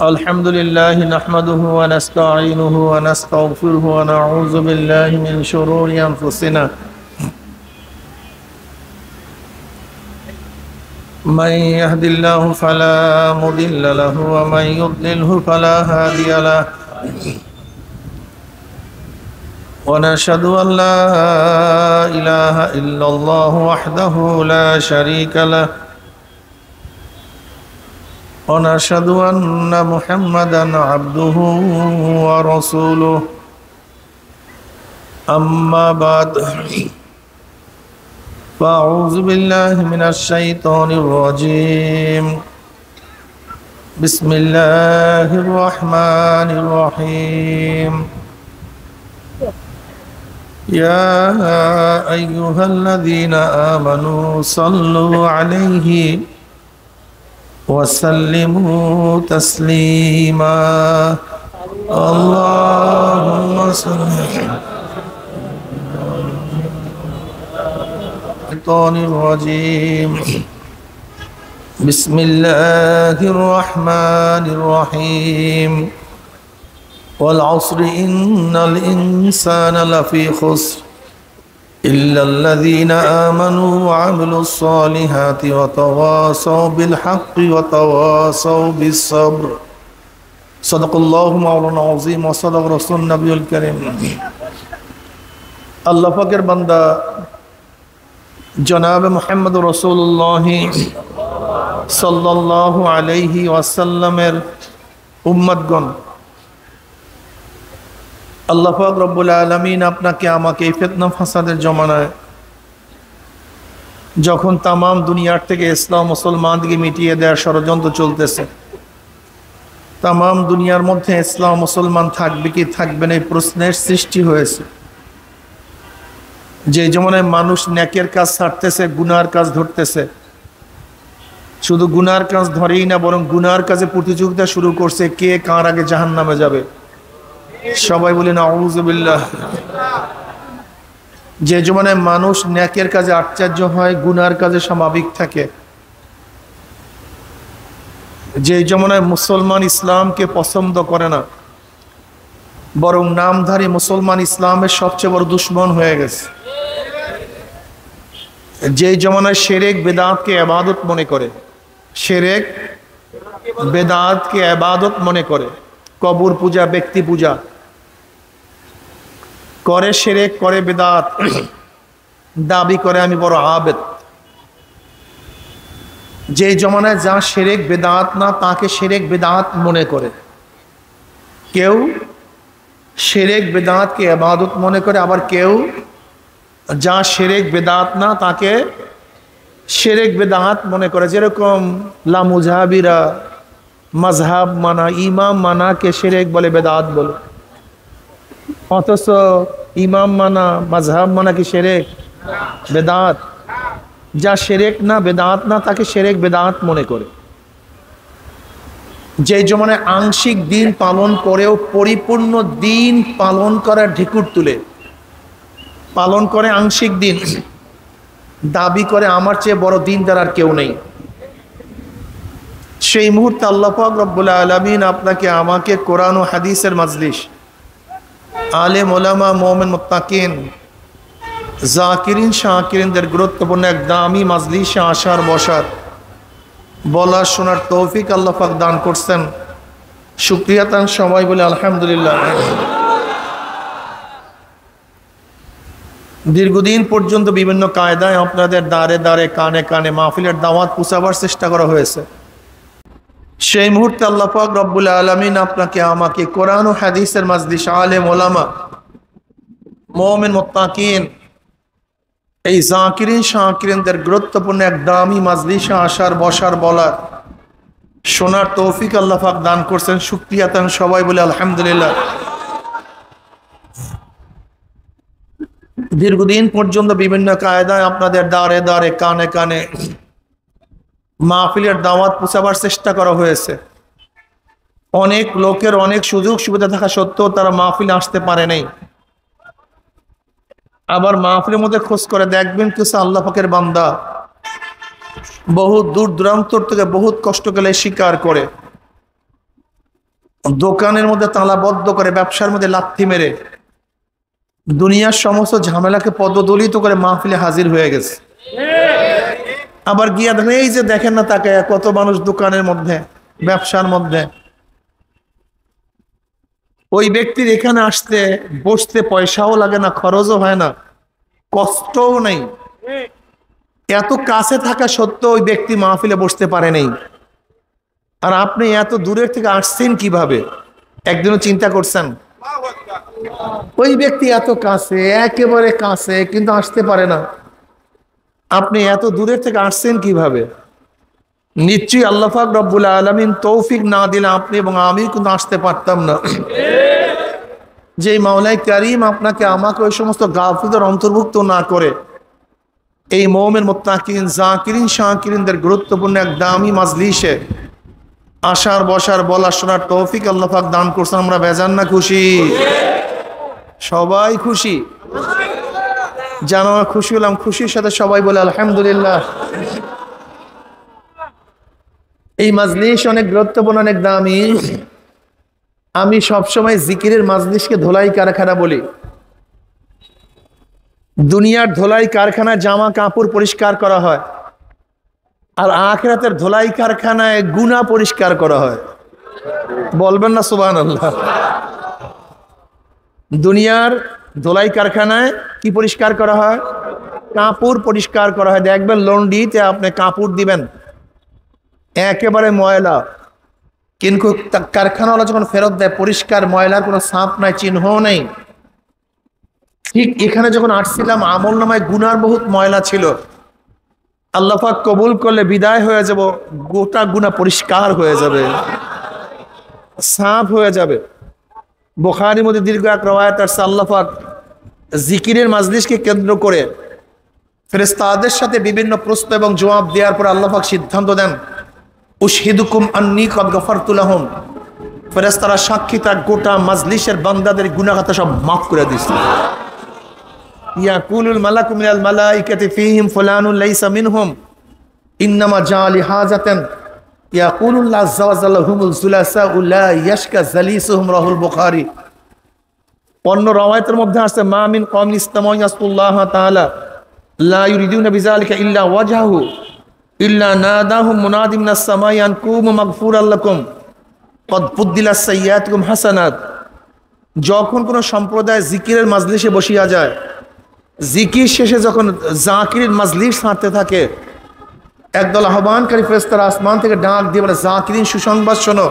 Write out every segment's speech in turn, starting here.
الحمد لله نحمده ونستعينه ونستغفره ونعوذ بالله من شرور أنفسنا من يهد الله فلا مضل له ومن يضلله فلا هادي له ونشهد أن لا إله إلا الله وحده لا شريك له ونشهد أن محمدا عبده ورسوله أما بعد فأعوذ بالله من الشيطان الرجيم بسم الله الرحمن الرحيم يا أيها الذين آمنوا صلوا عليه وسلموا تسليما اللهم صل الشيطان الرجيم بسم الله الرحمن الرحيم والعصر إن الإنسان لفي خسر إلا الذين آمنوا وعملوا الصالحات وتواصوا بالحق وتواصوا بالصبر صدق الله مولانا العظيم وصدق رسول النبي الكريم আল্লাহ পাকের বান্দা জনাব মুহাম্মদ রাসূলুল্লাহ সাল্লাল্লাহু আলাইহি ওয়াসাল্লামের উম্মতগণ, আল্লাহ পাক রব্বুল আলামিন আপনাকে আমাকে এই ফিতনা ফাসাদের জমানায় যখন তাম দুনিয়ার থেকে ইসলাম মুসলমানদেরকে মিটিয়ে দেওয়ার ষড়যন্ত্র চলতেছে, তাম দুনিয়ার মধ্যে ইসলাম মুসলমান থাকবে কি থাকবে না এই প্রশ্নের সৃষ্টি হয়েছে। যে জমানায় মানুষ নেকের কাজ ছাড়তেছে, গুনার কাজ ধরতেছে, শুধু গুনার কাজ ধরেই না বরং গুনার কাজে প্রতিযোগিতা শুরু করছে কে কার আগে জাহান্নামে যাবে। সবাই বলেন আউযু বিল্লাহ। যে জমানায় মানুষ নেকের কাজে আশ্চর্য হয়, গুনার কাজে স্বাভাবিক থাকে, যে জমানায় মুসলমান ইসলামকে পছন্দ করে না বরং নামধারী মুসলমান ইসলামের সবচেয়ে বড় দুশ্মন হয়ে গেছে, যে জমানায় শিরক বেদাতকে ইবাদত মনে করে, শিরক বেদাতকে ইবাদত মনে করে, কবর পূজা ব্যক্তি পূজা করে, শিরক করে, বেদাত দাবি করে আমি বড় আবেদ। যে জমানায় যা শিরক বেদাত না তাকে শিরক বেদাত মনে করে, কেউ শিরক বেদাতকে ইবাদত মনে করে, আবার কেউ যা শিরক বেদাত না তাকে শিরক বেদাত মনে করে। যেরকম লা মুজাহাবিরা মাযহাব মানা, ইমাম মানা কে শিরক বলে, বেদাত বলে, অথচ ইমাম মানা মাযহাব মানা কি শিরক বেদাত? যা শিরক না বেদাত না তাকে শিরক বেদাত মনে করে। যে জমানায় আংশিক দিন পালন করেও পরিপূর্ণ দিন পালন করার ঢেকুর তুলে পালন করে, আংশিক দিন দাবি করে আমার চেয়ে বড় দিনদার আর কেউ নেই, সেই মুহূর্তে আল্লাহ পাক রব্বুল আলামিন আপনাকে আমাকে কোরআন ও হাদিসের মাজলিস, আলেম ওলামা মুমিন মুত্তাকিন জাকিরিন শাকিরিনদের গুরুত্বপূর্ণ এক দামি মাজলিসে আসার বসার বলার শোনার তৌফিক আল্লাহ পাক দান করছেন। শুকরিয়া তান সবাই বলে আলহামদুলিল্লাহ। দীর্ঘদিন পর্যন্ত বিভিন্ন কায়দায় আপনাদের দ্বারে দ্বারে কানে কানে মাহফিলের দাওয়াত পৌঁছাবার চেষ্টা করা হয়েছে। সেই মুহূর্তে আল্লাহ পাক রব্বুল আলামিন আপনাকে আমাকে কোরআন ও হাদিসের মাজলিস, আলেম ওলামা মুমিন মুত্তাকিন এই জাকিরিন শাকিরিনদের গুরুত্বপূর্ণ এক দামি মাজলিসে আসার বসার বলার শোনার তৌফিক আল্লাহ পাক দান করছেন। শুকরিয়া তান সবাই বলে আলহামদুলিল্লাহ। দীর্ঘদিন পর্যন্ত বিভিন্ন কায়দায় আপনাদের দ্বারে দ্বারে কানে কানে মাহফিলের দাওয়াত পৌঁছাবার চেষ্টা করা হয়েছে। অনেক লোকের অনেক সুযোগ সুবিধা থাকা সত্ত্বেও তারা মাহফিলে আসতে পারে নাই। আবার মাহফিলের মধ্যে খোঁজ করে দেখবেন কিছু আল্লাহ পাকের বান্দা बहुत दूर दूरांतर থেকে बहुत कष्ट করে স্বীকার করে দোকানের মধ্যে তালাবদ্ধ করে, ব্যবসার মধ্যে লাথি মেরে, দুনিয়ার সমস্ত ঝামেলাকে পদদলিত করে মাহফিলে হাজির হয়ে গেছে। আবার গিয়া দেখেন, এই যে দেখেন না তাকে, কত মানুষ দোকানের মধ্যে, ব্যবসার মধ্যে। ওই ব্যক্তির এখানে আসতে বসতে পয়সাও লাগে না, খরচও হয় না, কষ্টও নেই। এত কাছে থাকা সত্ত্বেও ওই ব্যক্তি মাহফিলে বসতে পারে নাই। আর আপনি এত দূরের থেকে আসছেন কিভাবে? একদিনও চিন্তা করছেন? ওই ব্যক্তি এত কাছে, একেবারে কাছে, কিন্তু আসতে পারে না। আপনি এত দূরের থেকে আসছেন কিভাবে? নিশ্চয়ই আল্লাহ পাক রব্বুল আলামিন তৌফিক না দিলে আপনি এবং আমি কিন্তু আসতে পারতাম না। যে মাওলাই কারীম আপনাকে আমাকে ওই সমস্ত গাফিলদের অন্তর্ভুক্ত না করে এই মুমিন মুত্তাকিন জাকিরিন শাকিরিনদের গুরুত্বপূর্ণ এক দামি মাজলিসে আসার, বসার, বলার, শোনার তৌফিক আল্লাহ পাক দান করছেন, আমরা বেজান না খুশি? সবাই খুশি? যেন আমরা খুশি হলাম, খুশির সাথে সবাই বলে আলহামদুলিল্লাহ। এই মাজলিস অনেক গুরুত্বপূর্ণ, অনেক দামি। আমি সবসময় জিকিরের মাজলিসকে ধোলাই কারখানা বলি। দুনিয়ার ধোলাই কারখানায় জামা কাপড় পরিষ্কার করা হয়, আর আখিরাতের ধোলাই কারখানায় গুনাহ পরিষ্কার করা হয়। বলবেন না সুবহানাল্লাহ? দুনিয়ার ধোলাই কারখানায় কি পরিষ্কার করা হয়? কাপড় পরিষ্কার করা হয়। দেখবেন লন্ড্রিতে আপনি কাপড় দিবেন, একেবারে ময়লা, কিন্তু কারখানাওয়ালা যখন ফেরত দেয় পরিষ্কার, ময়লার কোনো ছাপ নাই, চিহ্ন নেই। ঠিক এখানে যখন আসছিলাম আমল নামায় গুনার বহুত ময়লা ছিল। আল্লাহ পাক কবুল করলে বিদায় হয়ে যাব, গোটা গুনাহ পরিষ্কার হয়ে যাবে, সাফ হয়ে যাবে। বুখারীর মধ্যে দীর্ঘ এক রওয়ায়াত আছে, আল্লাহ পাক জিকিরের মাজলিসকে কেন্দ্র করে ফেরেশতাদের সাথে বিভিন্ন প্রশ্ন এবং জবাব দেওয়ার পর আল্লাহ পাক সিদ্ধান্ত দেন, উশহিদুকুম আন্নী কদ গফারতু লাহুম। ফেরেশতারা সাক্ষী, তার গোটা মাজলিসের বান্দাদের গুনাহ খাতা সব মাফ করে দিয়েছে। ইয়াকুলুল মালাকু মিনাল মালাইকাতি ফীহিম ফুলানুন লাইসা মিনহুম ইন্নামা জাআলি হাজাতান ইয়াকুলুল্লাহু আযজা ওয়া জাল্লা হুমুল যুলাসাউ লা ইয়াশকা জালিসুহুম, রাহুল বুখারী। অন্য রওয়ায়াতের মধ্যে আছে, মা মিন কওমিন ইসতামাউ ইয়াসকুল্লাহ তাআলা লা ইউরিদুনা বিযালিকা ইল্লা ওয়াজহাহু ইল্লা নাদাহুম মুনাদিম মিনাস সামাই আন কুমু মাগফুরাল লাকুম কদ বুদ্দিলাস সাইয়্যাতুকুম হাসানাত। যখন কোনো সম্প্রদায় জিকিরের মাজলিসে বসিয়া যায়, জিকির শেষে যখন জাকিরের মাজলিস ছাড়তে থাকে, একদল আহ্বানকারী ফেরেশতারা আসমান থেকে ডাক দিয়ে বলে, জাকিরিন সুসংবাদ শোনো,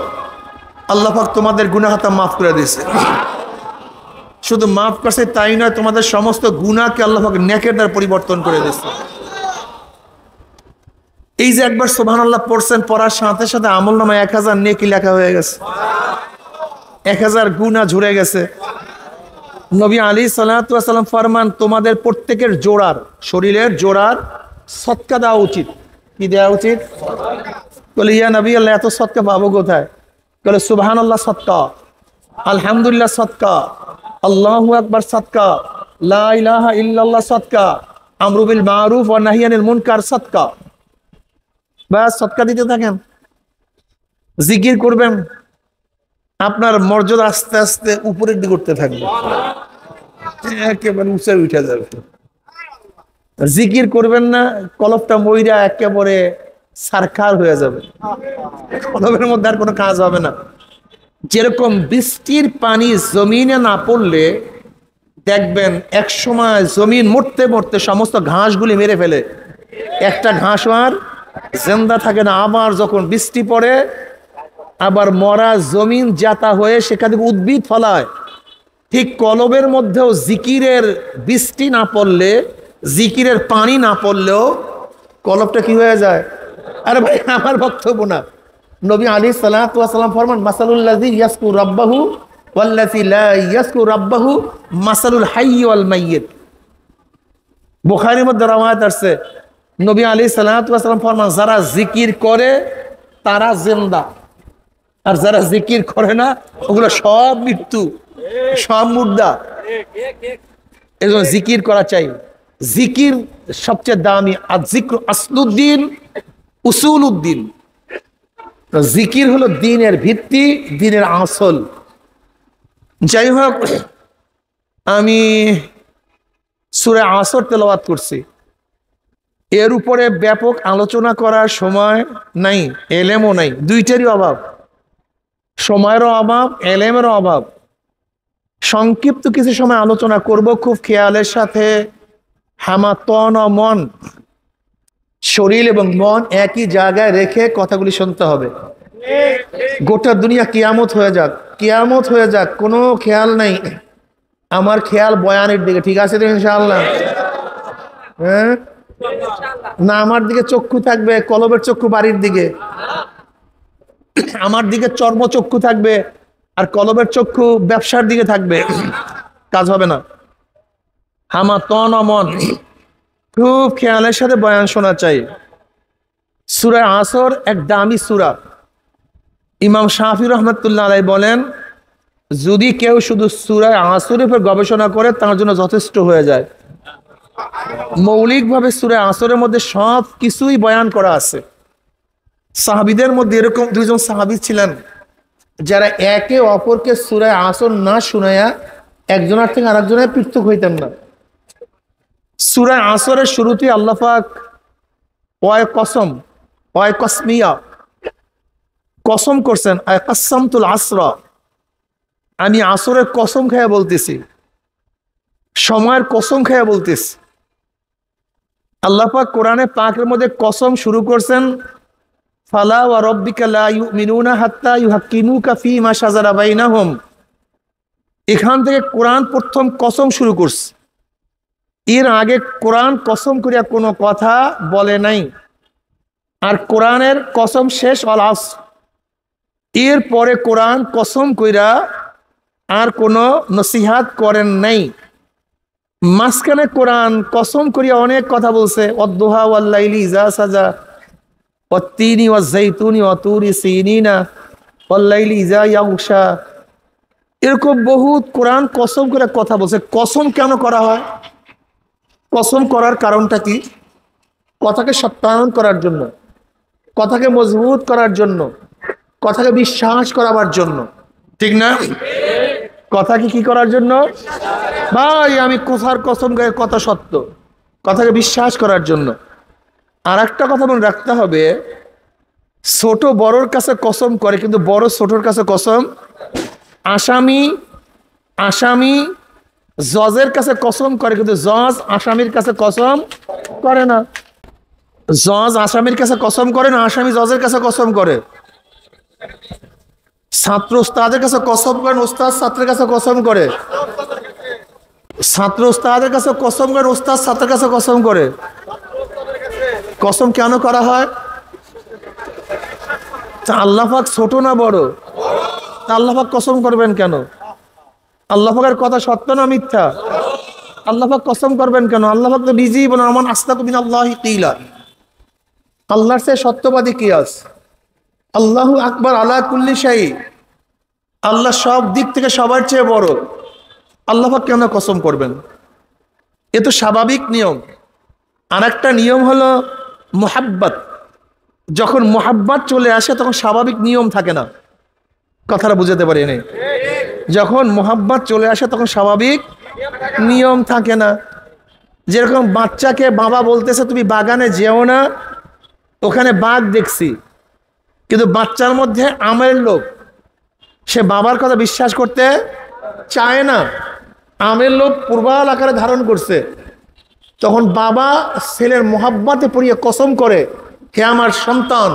আল্লাহ পাক তোমাদের গুনাহ খাতা মাফ করে দিয়েছে। শুধু মাফ করছে তাই নয়, তোমাদের সমস্ত গুনাহকে আল্লাহ পাক নেকের দ্বারা পরিবর্তন করে দিয়েছে। এই যে একবার সুবহানাল্লাহ পড়ছেন, পড়ার সাথে সাথে আমলনামায় 1000 নেকি লেখা হয়ে গেছে, 1000 গুনাহ ঝরে গেছে। নবী আলাইহিস সালাতু ওয়াস সালাম ফরমান, তোমাদের প্রত্যেকের জোড়ার, শরীরের জোড়ার সদকা দেওয়া উচিত। কি দেওয়া উচিত? বলে, ইয়া নবী আল্লাহ, এত সদকা পাবো কোথায়? বলে, সুবহানাল্লাহ সদকা, আলহামদুলিল্লাহ সদকা, আল্লাহু আকবার সদকা, লা ইলাহা ইল্লাল্লাহ সদকা, আমরু বিল মারুফ ওয়া নাহয়ি আনিল মুনকার সদকা। বাস সদকা দিতে থাকেন, জিকির করবেন, আপনার মর্যাদা আস্তে আস্তে উপরের দিকে উঠতে থাকবে, একেবারে উঁচে উঠে যাবে। জিকির করবেন না, কলবটা মইরা একেবারে সারখার হয়ে যাবে, কলবের মধ্যে আর কোনো কাজ হবে না। যেরকম বৃষ্টির পানি জমিনে না পড়লে দেখবেন এক সময় জমিন মরতে মরতে সমস্ত ঘাসগুলি মেরে ফেলে, একটা ঘাস আর জিন্দা থাকে না। আবার যখন বৃষ্টি পড়ে, আবার মরা জমিন জাতা হয়ে সেখান থেকে উদ্ভিদ ফলায়। ঠিক কলবের মধ্যেও জিকিরের বৃষ্টি না পড়লে, জিকিরের পানি না পড়লেও কলবটা কি হয়ে যায়? আরে ভাই, আমার বক্তব্য না, নবী আলাইহিস সালাতু ওয়াস সালাম ফরমান, মাসালুল্লাযী ইয়াসকুর রাব্বাহু ওয়াল্লাযী লা ইয়াসকুর রাব্বাহু মাসালুল হাইয়্যি ওয়াল মাইয়্যিত। বুখারীর মধ্যে রওয়ায়াত আছে, নবী আলাইহিস সালাতু ওয়াস সালাম ফরমান, যারা জিকির করে তারা জিন্দা, আর যারা জিকির করে না ওগুলো সব মৃত্যু, সব মুর্দা। এজন্য জিকির করা চাই। জিকির সবচেয়ে দামি। আর জিক্র আসলুদ্দিন উসুলউদ্দিন। জিকির হলো দ্বীনের ভিত্তি, দ্বীনের আসল। যাই হোক, আমি সূরা আসর তেলাওয়াত করছি। এর উপরে ব্যাপক আলোচনা করার সময় নাই, এলেমও নাই, দুইটারই অভাব, সময়েরও অভাব, এলেমেরও অভাব। সংক্ষিপ্ত কিছু সময় আলোচনা করব খুব খেয়ালের সাথে। হামা তন ও মন, শরীর এবং মন একই জায়গায় রেখে কথাগুলি শুনতে হবে। গোটা দুনিয়া কিয়ামত হয়ে যাক, কিয়ামত হয়ে যাক, কোনো খেয়াল নাই, আমার খেয়াল বয়ানের দিকে। ঠিক আছে তো ইনশাআল্লাহ? হ্যাঁ না, আমার দিকে চক্ষু থাকবে, কলবের চক্ষু বাড়ির দিকে। আমার দিকে চর্মচক্ষু থাকবে আর কলবের চক্ষু ব্যবসার দিকে থাকবে, কাজ হবে না। হামা তন ও মন, খুব খেয়ালের সাথে বয়ান শোনা চাই। সূরা আসর এক দামি সূরা। ইমাম শাফি রহমতুল্লাহ আলাইহি বলেন, যদি কেউ শুধু সূরা আসরের উপর গবেষণা করে তার জন্য যথেষ্ট হয়ে যায়। মৌলিকভাবে সূরা আসরের মধ্যে সব কিছুই বয়ান করা আছে। সাহাবীদের মধ্যে এরকম দুইজন সাহাবী ছিলেন যারা একে অপরকে সূরা আসর না শুনাইয়া একজনের থেকে আরেকজনের পৃথক হইতেন না। সূরা আসরের শুরুতে আল্লাহ পাক ওয়ায় কসম, ওয়ায় কসমিয়া, কসম করছেন, আয় কাসসামতুল আসরা, আমি আসরের কসম খেয়ে বলতেছি, সময়ের কসম খেয়ে বলতেছি। আল্লাহ পাক কোরআনে পাকের মধ্যে কসম শুরু করছেন, ফালা ওয়া রাব্বিকা লা ইউমিনুনা হাত্তা ইউহাক্কিমুকা ফীমা শাজারা বাইনাহুম। এখান থেকে কোরআন প্রথম কসম শুরু করছে। এর আগে কোরআন কসম করিয়া কোনো কথা বলে নাই। আর কোরআনের কসম শেষ আল আসর। এর পরে কোরআন কসম কইরা আর কোনো নসিহাত করেন নাই। মাঝখানে কোরআন কসম করিয়া অনেক কথা বলছে, ওয়াদ-দুহা ওয়াল-লাইলি ইযা সাজা, ওয়াত-তিনি ওয়াজ-যাইতুনি ওয়া তুরি সিনিনা ওয়াল-লাইলি ইযা ইয়াগশা। এরকম বহুত কোরআন কসম করে কথা বলছে। কসম কেন করা হয়? কসম করার কারণটা কি? কথাকে সত্যায়ন করার জন্য, কথাকে মজবুত করার জন্য, কথাকে বিশ্বাস করাবার জন্য, ঠিক না? কথাকে কি করার জন্য? ভাই আমি কোথার কসম গায়ে কথা সত্য, কথাকে বিশ্বাস করার জন্য। আর একটা কথা মনে রাখতে হবে, ছোট বড়র কাছে কসম করে কিন্তু বড় ছোটর কাছে কসম। আসামি জজের কাছে কসম করে কিন্তু জজ আসামির কাছে কসম করে না। জজ আসামির কাছে কসম করে না, আসামি জজের কাছে কসম করে। ছাত্র উস্তাদের কাছে কসম করেন, উস্তাদ ছাত্রের কাছে কসম করে। ছাত্র উস্তাদের কাছে কসম করেন, উস্তাদ ছাত্রের কাছে কসম করে। কসম কেন করা হয়? তা আল্লাহ পাক ছোট না বড়? তা আল্লাহ পাক কসম করবেন কেন? আল্লাহ পাকের কথা সত্য না মিথ্যা? আল্লাহ পাক কসম করবেন কেন? আল্লাহ পাক তো নিজেই বলেন, আমান আসতাকু মিনাল্লাহি কিলা, আল্লাহর চেয়ে সত্যবাদী কি আছে? আল্লাহু আকবার আলা কুল্লি শাই, আল্লাহ সব দিক থেকে সবার চেয়ে বড়। আল্লাহ পাক কেন কসম করবেন? এ তো স্বাভাবিক নিয়ম। আর একটা নিয়ম হলো মুহাব্বত। যখন মুহাব্বত চলে আসে তখন স্বাভাবিক নিয়ম থাকে না। কথাটা বুঝাতে পারি নাই? যখন মুহাব্বত চলে আসে তখন স্বাভাবিক নিয়ম থাকে না। যেরকম বাচ্চাকে বাবা বলতেছে তুমি বাগানে যেও না, ওখানে বাঘ দেখছি, কিন্তু বাচ্চার মধ্যে আমের লোভ, সে বাবার কথা বিশ্বাস করতে চায় না। আমের লোভ প্রবল আকারে ধারণ করছে। তখন বাবা ছেলের মোহাব্বতে পড়িয়ে কসম করে, হে আমার সন্তান,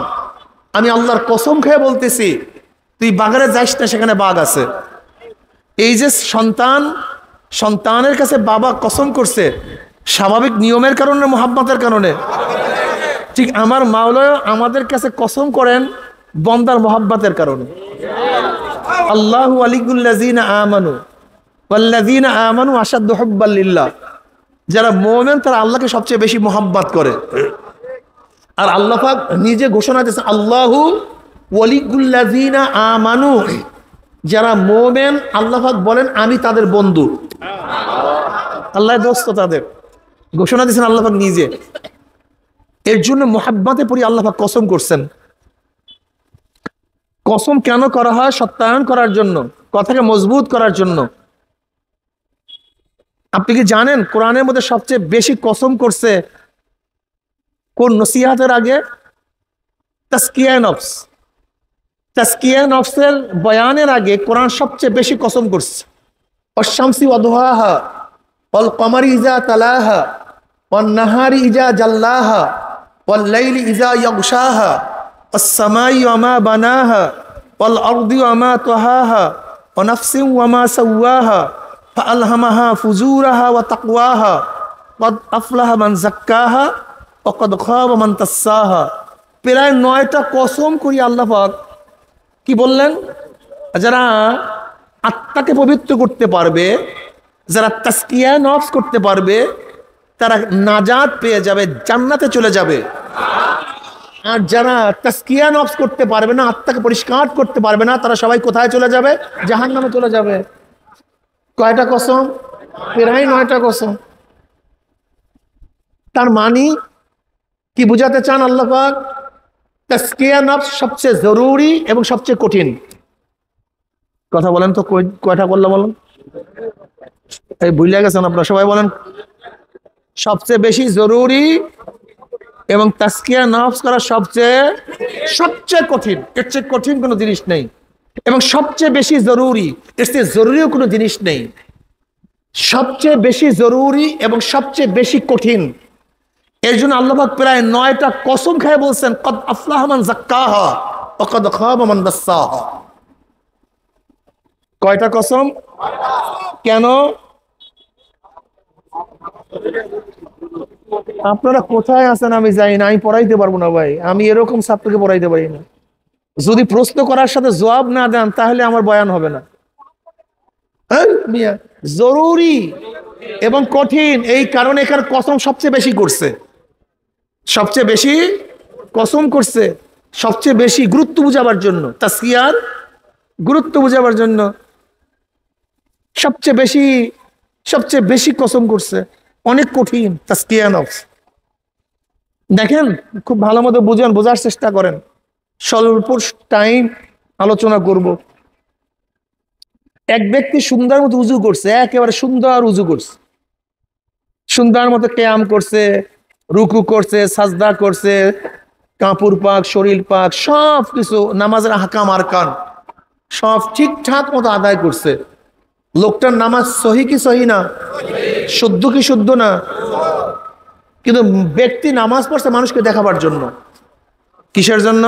আমি আল্লাহর কসম খেয়ে বলতেছি তুই বাগানে যাইস না, সেখানে বাঘ আছে। এই যে সন্তানের কাছে বাবা কসম করছে, স্বাভাবিক নিয়মের কারণে, মোহাব্বতের কারণে। ঠিক আমার মাওলানা আমাদের কাছে কসম করেন বন্দার মোহাব্বতের কারণে। আল্লাহু ওয়ালিউল্লাযিনা আমানু ওয়াল্লাযিনা আমানু আশাদ্দু হুব্বাল লিল্লাহ। যারা মুমিন তারা আল্লাহকে সবচেয়ে বেশি মোহাব্বত করে। আর আল্লাহ পাক নিজে ঘোষণা দিয়েছে, আল্লাহু ওয়ালিউল্লাযিনা আমানু, যারা মুমিন আল্লাহ পাক বলেন আমি তাদের বন্ধু, আল্লাহর দোস্ত, তাদের ঘোষণা দিয়েছেন আল্লাহ পাক নিজে। এর জন্য মোহাব্বতে পড়ে আল্লাহ পাক কসম করছেন। কসম কেন করা হয়? সত্যায়ন করার জন্য, কথাকে মজবুত করার জন্য। আপনি কি জানেন কোরআনের মধ্যে সবচেয়ে বেশি কসম করছে কোন নসিহাতের আগে? তাসকিয়া নফস। তাসকিয়া নফসের বয়ানের আগে কোরআন সবচেয়ে বেশি কসম করছে। অশামসি ওয়াদুহাহা ওয়াল কমারি ইজা তালাহা ওয়ান নাহারি ইজা জাল্লাহা ওয়াল লাইলি ইজা ইয়াগশাহা ওয়াস সামাই ওয়া মা বানাহা ওয়াল আরদি ওয়া মা তাহাহা ওয়া নাফসিন ওয়া মা সাওয়াহা ফাআলহামাহা ফুজুরাহা ওয়া তাকওয়াহা ক্বাদ আফলাহা মান যাক্কাহা ওয়া ক্বাদ খাবা মান দাস্সাহা। প্রায় 9টা কসম করি আল্লাহ পাক কি বললেন? যারা আত্মাকে পবিত্র করতে পারবে, যারা তাসকিয়া নফস করতে পারবে, তারা নাজাত পেয়ে যাবে, জান্নাতে চলে যাবে। আর যারা তাসকিয়া নফস করতে পারবে না, আত্মাকে পরিষ্কার করতে পারবে না, তারা সবাই কোথায় চলে যাবে? জাহান্নামে চলে যাবে। কয়টা কসম? প্রায় 9টা কসম। তার মানে কি বুঝাতে চান আল্লাহ পাক? তাসকিয়া নফস সবচেয়ে জরুরি এবং সবচেয়ে কঠিন। কথা বলেন তো, কয়টা বললাম বলেন? এই ভুলে গেছেন আপনারা, সবাই বলেন। সবচেয়ে বেশি জরুরি এবং তাসকিয়া নফস করা সবচেয়ে কঠিন। এর চেয়ে কঠিন কোনো জিনিস নেই। এবং সবচেয়ে বেশি জরুরি, এর চেয়ে জরুরিও কোনো জিনিস নেই। সবচেয়ে বেশি জরুরি এবং সবচেয়ে বেশি কঠিন। এর জন্য আল্লাহ পাক প্রায় 9টা কসম খেয়ে বলছেন, ক্বাদ আফলাহা মান যাক্কাহা ওয়া ক্বাদ খাবা মান দাস্সাহা। কয়টা কসম? কেন? আপনারা কোথায় আছেন আমি জানি না, আমি পড়াইতে পারবো না ভাই। আমি এরকম ছাত্রকে পড়াইতে পারি না। যদি প্রশ্ন করার সাথে জবাব না দেন তাহলে আমার বয়ান হবে না। জরুরি এবং কঠিন, এই কারণে এখানে কসম সবচেয়ে বেশি করছে। সবচেয়ে বেশি কসম করছে, সবচেয়ে বেশি গুরুত্ব বুঝাবার জন্য, তাসকিয়ার গুরুত্ব বুঝাবার জন্য সবচেয়ে বেশি কসম করছে। অনেক কঠিন তাসকিয়া নফস। দেখেন, খুব ভালো মতো বুঝেন, বোঝার চেষ্টা করেন। স্বল্প টাইম আলোচনা করব। এক ব্যক্তি সুন্দর মতো উজু করছে, একেবারে সুন্দর উজু করছে, সুন্দর মতো কিয়াম করছে, রুকু করছে, সাজদা করছে, কাপড় পাক, শরীর পাক, সব কিছু নামাজের আহকাম আরকান সব ঠিকঠাক মতো আদায় করছে। লোকটার নামাজ সহি কি সহি না? শুদ্ধ কি শুদ্ধ না? কিন্তু ব্যক্তি নামাজ পড়ছে মানুষকে দেখাবার জন্য। কিসের জন্য?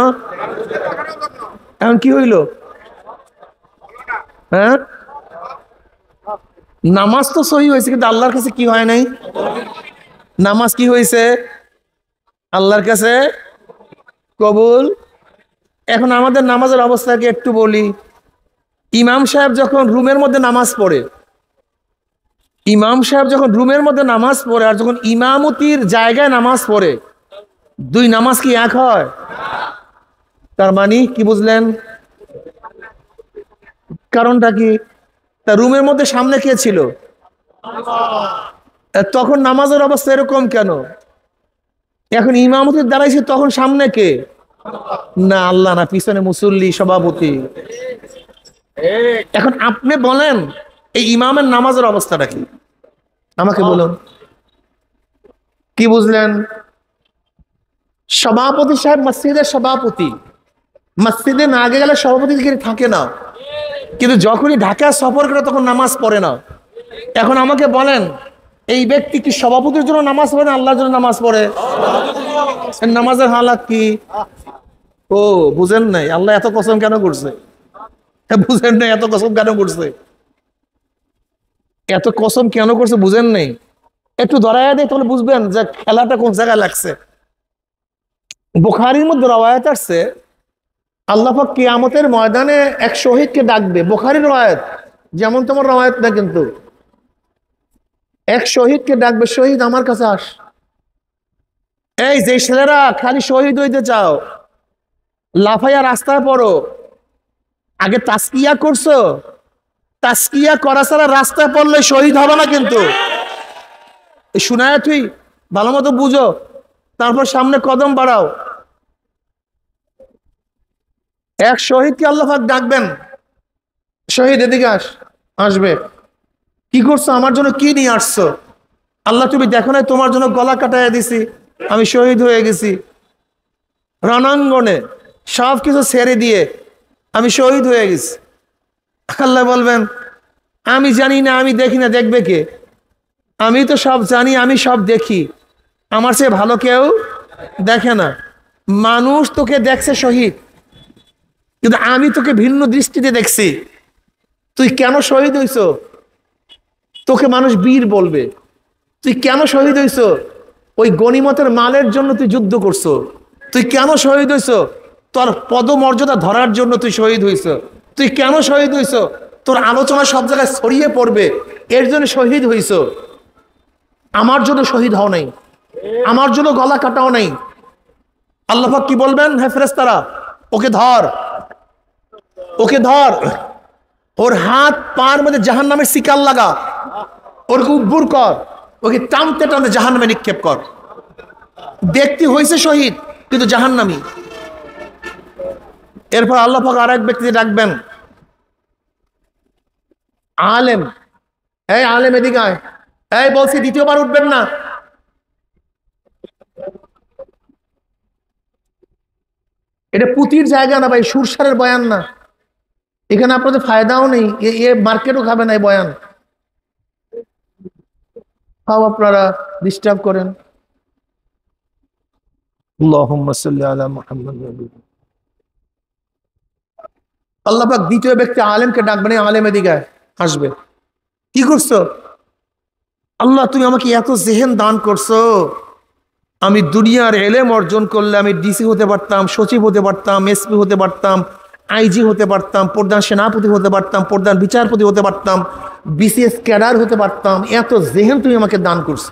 এখন কি হইল? হ্যাঁ, নামাজ তো সহি হয়েছে, কিন্তু আল্লাহর কাছে কি হয় নাই? নামাজ কি হয়েছে? আল্লাহর কাছে কবুল। এখন আমাদের নামাজের অবস্থাকে একটু বলি। ইমাম সাহেব যখন রুমের মধ্যে নামাজ পড়ে, আর যখন ইমামতির জায়গায় নামাজ পড়ে, দুই নামাজ কি এক হয়? তার মানে কি বুঝলেন? কারণটা কি? তা রুমের মধ্যে সামনে কে ছিল? তখন নামাজের অবস্থা এরকম কেন? এখন ইমামতির দাঁড়াইছে, তখন সামনে কে? না আল্লাহ, না পিছনে মুসল্লি, সভাপতি। এখন আপনি বলেন এই ইমামের নামাজের অবস্থাটা কি? আমাকে বলুন, কি বুঝলেন? সভাপতি সাহেব মসজিদের সভাপতি, মসজিদে না আগে গেলে সভাপতি থাকে না, কিন্তু যখনই ঢাকা সফর করে তখন নামাজ পড়ে না। এখন আমাকে বলেন, এই ব্যক্তি কি সভাপতির জন্য নামাজ পড়ে না আল্লাহর জন্য নামাজ পড়ে? নামাজের হালাত কি? ও বুঝেন নাই? আল্লাহ এত কসম কেন করছে? বুঝেন নাই এত কসম কেন করছে? এত কসম কেন করছে বুঝেন নাই? একটু ধরাইয়া দেয় তাহলে বুঝবেন যে খেলাটা কোন জায়গায় লাগছে। বুখারীর মধ্যে রওয়ায়াত আসছে, আল্লাহ পাক কিয়ামতের ময়দানে এক শহীদকে ডাকবে। বুখারীর রওয়ায়াত, যেমন তোমার রওয়ায়াত না, কিন্তু এক শহীদকে ডাকবে, শহীদ আমার কাছে আস। এই যে ছেলেরা খালি শহীদ হইতে চাও, লাফাইয়া রাস্তায় পড়ো, আগে তাসকিয়া করছো? তাসকিয়া করা ছাড়া রাস্তায় পড়লে শহীদ হবে না। কিন্তু শুনায় তুই ভালো মতো বুঝো, তারপর সামনে কদম বাড়াও। এক শহীদকে আল্লাহ পাক ডাকবেন, শহীদ এদিকে আসবে। কি করছো, আমার জন্য কি নিয়ে আসছো? আল্লাহ তুমি দেখো না তোমার জন্য গলা কাটাইয়া দিছি, আমি শহীদ হয়ে গেছি রণাঙ্গনে, সব কিছু ছেড়ে দিয়ে আমি শহীদ হয়ে গেছি। আল্লাহ বলবেন আমি জানি না, আমি দেখি না, দেখবে কে? আমি তো সব জানি, আমি সব দেখি, আমার চেয়ে ভালো কেউ দেখে না। মানুষ তোকে দেখছে শহীদ, কিন্তু আমি তোকে ভিন্ন দৃষ্টিতে দেখছি। তুই কেন শহীদ হইছ? তোকে মানুষ বীর বলবে। তুই কেন শহীদ হইছ? ওই গনিমতের মালের জন্য তুই যুদ্ধ করছো। তুই কেন শহীদ হইছ? তোর পদমর্যাদা ধরার জন্য তুই শহীদ হইছ। তুই কেন শহীদ হইছ? তোর আলোচনা সব জায়গায় ছড়িয়ে পড়বে, এর জন্য শহীদ হইছ। আমার জন্য শহীদ হও নাই, আমার জন্য গলা কাটাও নাই। আল্লাহ পাক কি বলবেন? হ্যাঁ ফেরেশতারা, ওকে ধর, ওকে ধর, ওর হাত পার মধ্যে জাহান্নামের শিকার লাগা, ওকে উব্বুর কর, ওকে টানতে টানতে জাহান্নামে নিক্ষেপ কর। ব্যক্তি হয়েছে শহীদ কিন্তু জাহান্নামী। এরপর আল্লাহ পাক আর এক ব্যক্তিকে ডাকবেন, আলেম। এই আলেম এদিকে আয়। এই বলছি দ্বিতীয়বার উঠবেন না। এটা পুতির জায়গা না ভাই, সুরসারের বয়ান না। এখানে আপনাদের ফায়দাও নেই, এ মার্কেটও খাবে না এই বয়ান। তাও আপনারা ডিস্টার্ব করেন। আল্লাহুম্মা সাল্লি আলা মুহাম্মাদ। আল্লাহ পাক দ্বিতীয় ব্যক্তি আলেমকে ডাকবেন, আলেম এদিকে আসবে। কি করছো? আল্লাহ তুমি আমাকে এত জেহেন দান করছো, আমি দুনিয়ার এলেম অর্জন করলে আমি ডিসি হতে পারতাম, সচিব হতে পারতাম, এসপি হতে পারতাম, আইজি হতে পারতাম, প্রধান সেনাপতি হতে পারতাম, প্রধান বিচারপতি হতে পারতাম, বিসিএস ক্যাডার হতে পারতাম। এত জেহেন তুমি আমাকে দান করছো,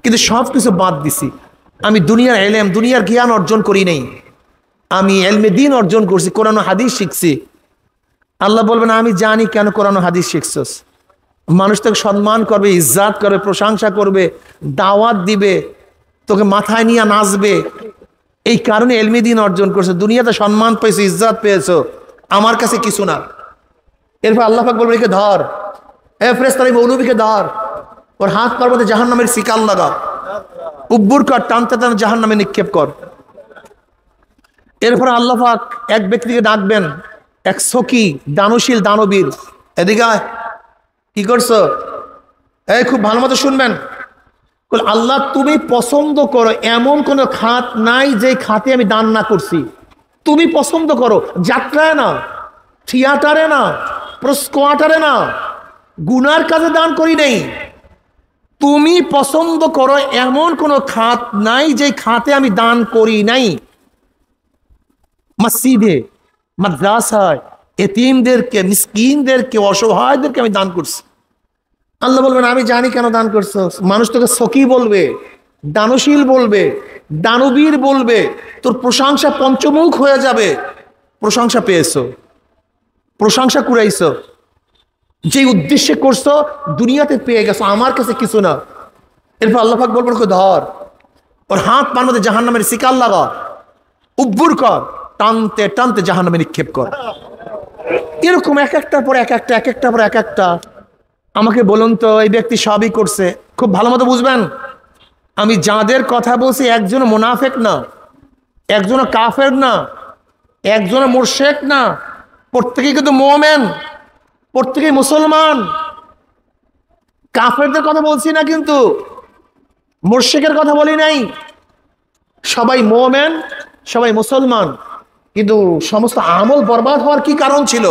কিন্তু সব কিছু বাদ দিছি। আমি দুনিয়ার এলেম, দুনিয়ার জ্ঞান অর্জন করি নাই, আমি এলমে দিন অর্জন করছি, কোরআন ও হাদিস শিখছি। আল্লাহ বলবেন আমি জানি কেন কোরআন ও হাদিস শিখছস। মানুষ তোকে সম্মান করবে, ইজ্জাত করবে, প্রশংসা করবে, দাওয়াত দিবে, তোকে মাথায় নিয়ে নাচবে, এই কারণে এলমি দিন অর্জন করছে। দুনিয়াতে সম্মান পেয়েছো, ইজ্জাত পেয়েছো, আমার কাছে কিছু না। এরপর আল্লাহ পাক বলবে একে ধর, এ ফেরেশতা এই মৌলবীকে ধর, ওর হাত পার মধ্যে জাহান্নামের শিকার লাগা, উব্বুর কর, টানতে টানতে জাহান্নামে নিক্ষেপ কর। এরপর আল্লাহ পাক এক ব্যক্তিকে ডাকবেন, এক সখী দানশীল দানবীর, এদিকে আয়। কি করছো? এই খুব ভালো মতো শুনবেন। আল্লাহ তুমি পছন্দ করো এমন কোন খাত নাই যে খাতে আমি দান না করছি। তুমি পছন্দ করো, যাত্রায় না, থিয়েটারে না, স্কোয়াটারে না, গুনার কাজে দান করি নেই। তুমি পছন্দ করো এমন কোন খাত নাই যে খাতে আমি দান করি নাই। মসজিদে, মাদ্রাসায় এতিমদেরকে, মিসকিনদেরকে, অসহায়দেরকে আমি দান করছি। আল্লাহ বলবেন আমি জানি কেন দান করছো। মানুষ তোকে সখী বলবে, দানশীল বলবে, দানবীর বলবে, তোর প্রশংসা পঞ্চমুখ হয়ে যাবে। প্রশংসা পেয়েছো, প্রশংসা কুড়াইছো, যে উদ্দেশ্যে করছো দুনিয়াতে পেয়ে গেছো, আমার কাছে কিছু না। এরপর আল্লাহ পাক বলবেন ওকে ধর, ওর হাত পার মধ্যে জাহান্নামের শিকার লাগা, উব্বুর কর, টানতে টানতে জাহান্নামে নিক্ষেপ কর। এরকম এক একটার পর এক একটা, এক একটার পর এক একটা। আমাকে বলুন তো এই ব্যক্তি সবই করছে, খুব ভালো মতো বুঝবেন। আমি যাদের কথা বলছি একজন মুনাফেক না, একজন কাফের না, একজন মুরশেক না, প্রত্যেকেই কিন্তু মুমিন, প্রত্যেকেই মুসলমান। কাফেরদের কথা বলছি না, কিন্তু মুরশেকের কথা বলি নাই। সবাই মুমিন, সবাই মুসলমান, কিন্তু সমস্ত আমল বরবাদ হওয়ার কি কারণ ছিল?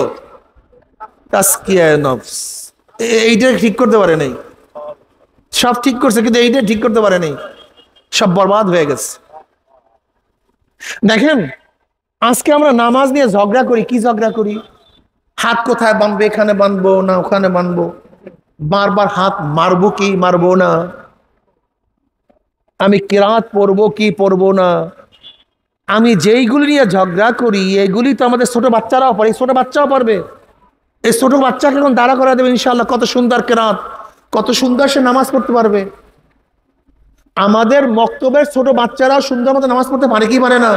তাসকিয়ায়ে নফস, এইটা ঠিক করতে পারে নাই। সব ঠিক করছে কিন্তু এইটা ঠিক করতে পারে নাই, সব বরবাদ হয়ে গেছে। দেখেন আজকে আমরা নামাজ নিয়ে ঝগড়া করি। কি ঝগড়া করি? হাত কোথায় বাঁধবো, এখানে বাঁধবো না ওখানে বাঁধবো, বারবার হাত মারবো কি মারবো না, আমি কিরাত পড়বো কি পড়বো না। আমি যেইগুলি নিয়ে ঝগড়া করি এগুলি তো আমাদের ছোট বাচ্চারাও পারে, ছোট বাচ্চাও পারবে। এই ছোট বাচ্চাকে এখন দাঁড়া করা দেবে ইনশাআল্লাহ, কত সুন্দর কেরাত, কত সুন্দর সে নামাজ পড়তে পারবে। আমাদের মক্তবের ছোট বাচ্চারাও সুন্দর মতো নামাজ পড়তে পারে কি পারে না?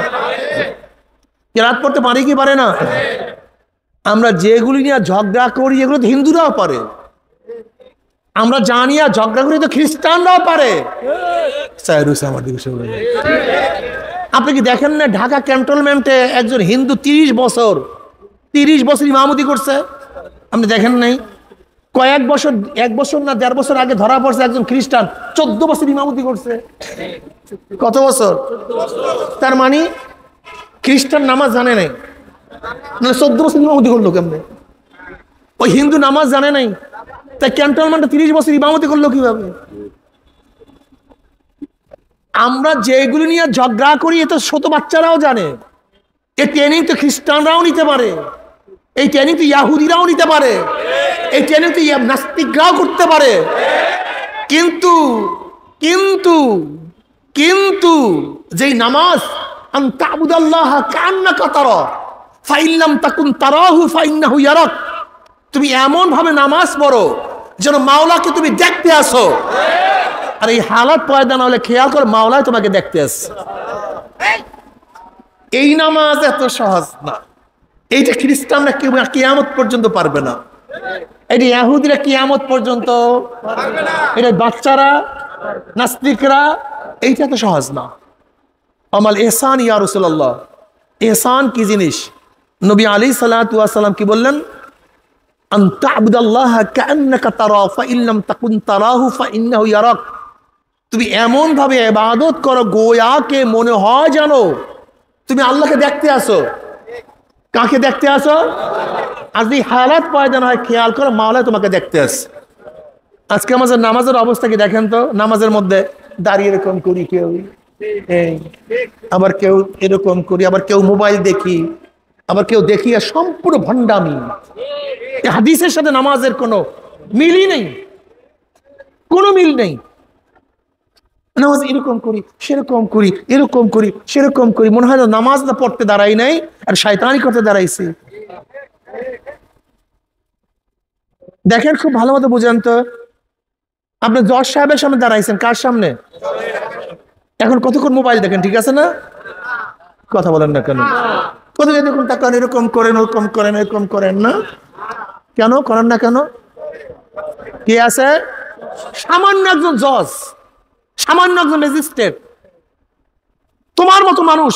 কেরাত পড়তে পারে কি পারে না? আমরা যেগুলি নিয়ে ঝগড়া করি এগুলো তো হিন্দুরাও পারে, আমরা জানি আর ঝগড়া করি তো খ্রিস্টানরাও পারে। আমার দিকে আপনি কি দেখেন না ঢাকা ক্যান্টনমেন্টে একজন হিন্দু 30 বছর ইমামতি করছে? আপনি দেখেন নাই? কয়েক বছর, 1 বছর না 1.5 বছর আগে ধরা পড়ছে একজন খ্রিস্টান 14 বছর ইমামতি করছে। কত বছর? তার মানে খ্রিস্টান নামাজ জানে নাই, 14 বছর ইমামতি করলো কেমনে? ওই হিন্দু নামাজ জানে নাই, তাই ক্যান্টনমেন্টে 30 বছর ইমামতি করলো কিভাবে? আমরা যেগুলো নিয়ে ঝগড়া করি এ তো ছোট বাচ্চারাও জানে। এই ট্রেনিং তো খ্রিস্টানরাও নিতে পারে, এই ট্রেনিং তো ইয়াহুদিরাও নিতে পারে, এই ট্রেনিং তো নাস্তিকরাও করতে পারে। কিন্তু কিন্তু কিন্তু যেই নামাজ আন তা'বুদাল্লাহ কান্নাকা তারা ফাইন লাম তাকুন তারাহু ফাইন্নাহু ইয়ারাক, তুমি এমন ভাবে নামাজ পড়ো যেন মাওলাকে তুমি দেখতে আসো। আর এই হালাত পয়দা না হলে খেয়াল করে মাওলাই তোমাকে দেখতে আসে। এই নামাজ এত সহজ না। এইটা খ্রিস্টানরা কেউ কিয়ামত পর্যন্ত পারবে না, এটা ইহুদিরা কিয়ামত পর্যন্ত পারবে না, এটা বাচ্চারা নাস্তিকরা, এইটা তো সহজ না। আমাল ইহসান ইয়া রাসূলুল্লাহ, ইহসান কি জিনিস? নবী আলাইহিস সালাতু ওয়াস সালাম কি বললেন? আন তা'বুদাল্লাহ কাআন্নাকা তারা ফাইন লাম তাকুন তারাহু ফাইন্নাহু ইয়ারাক, তুমি এমন ভাবে ইবাদত করো গোয়াকে মনে হয় জানো তুমি আল্লাহকে দেখতে আসো। কাকে দেখতে আসো? আর এই হালাত পয়দা না হয় খেয়াল করো মাওলা তোমাকে দেখতে আসে। আজকে আমাদের নামাজের অবস্থা কি দেখেন তো? নামাজের মধ্যে দাঁড়িয়ে এরকম করি, কেউ আবার কেউ এরকম করি, আবার কেউ মোবাইল দেখি, আবার কেউ দেখি, আর সম্পূর্ণ ভণ্ডামি। হাদিসের সাথে নামাজের কোনো মিলই নেই, কোনো মিল নেই। নামাজ এরকম করি, সেরকম করি, এরকম করি, সেরকম করি, মনে হয় নামাজ না পড়তে দাঁড়াই নাই আর শয়তানি করতে দাঁড়াইছি। দেখেন খুব ভালো মতো বুঝেন তো, আপনি জজ সাহেবের সামনে দাঁড়াইছেন, কার সামনে? এখন কতক্ষণ মোবাইল দেখেন, ঠিক আছে না? কথা বলেন না কেন? কত এরকম তাকান, এরকম করেন, ওরকম করেন, এরকম করেন না কেন? করেন না কেন? কে আছে? সামান্য একজন জজ, সামান্য একজন ম্যাজিস্ট্রেট, তোমার মতো মানুষ,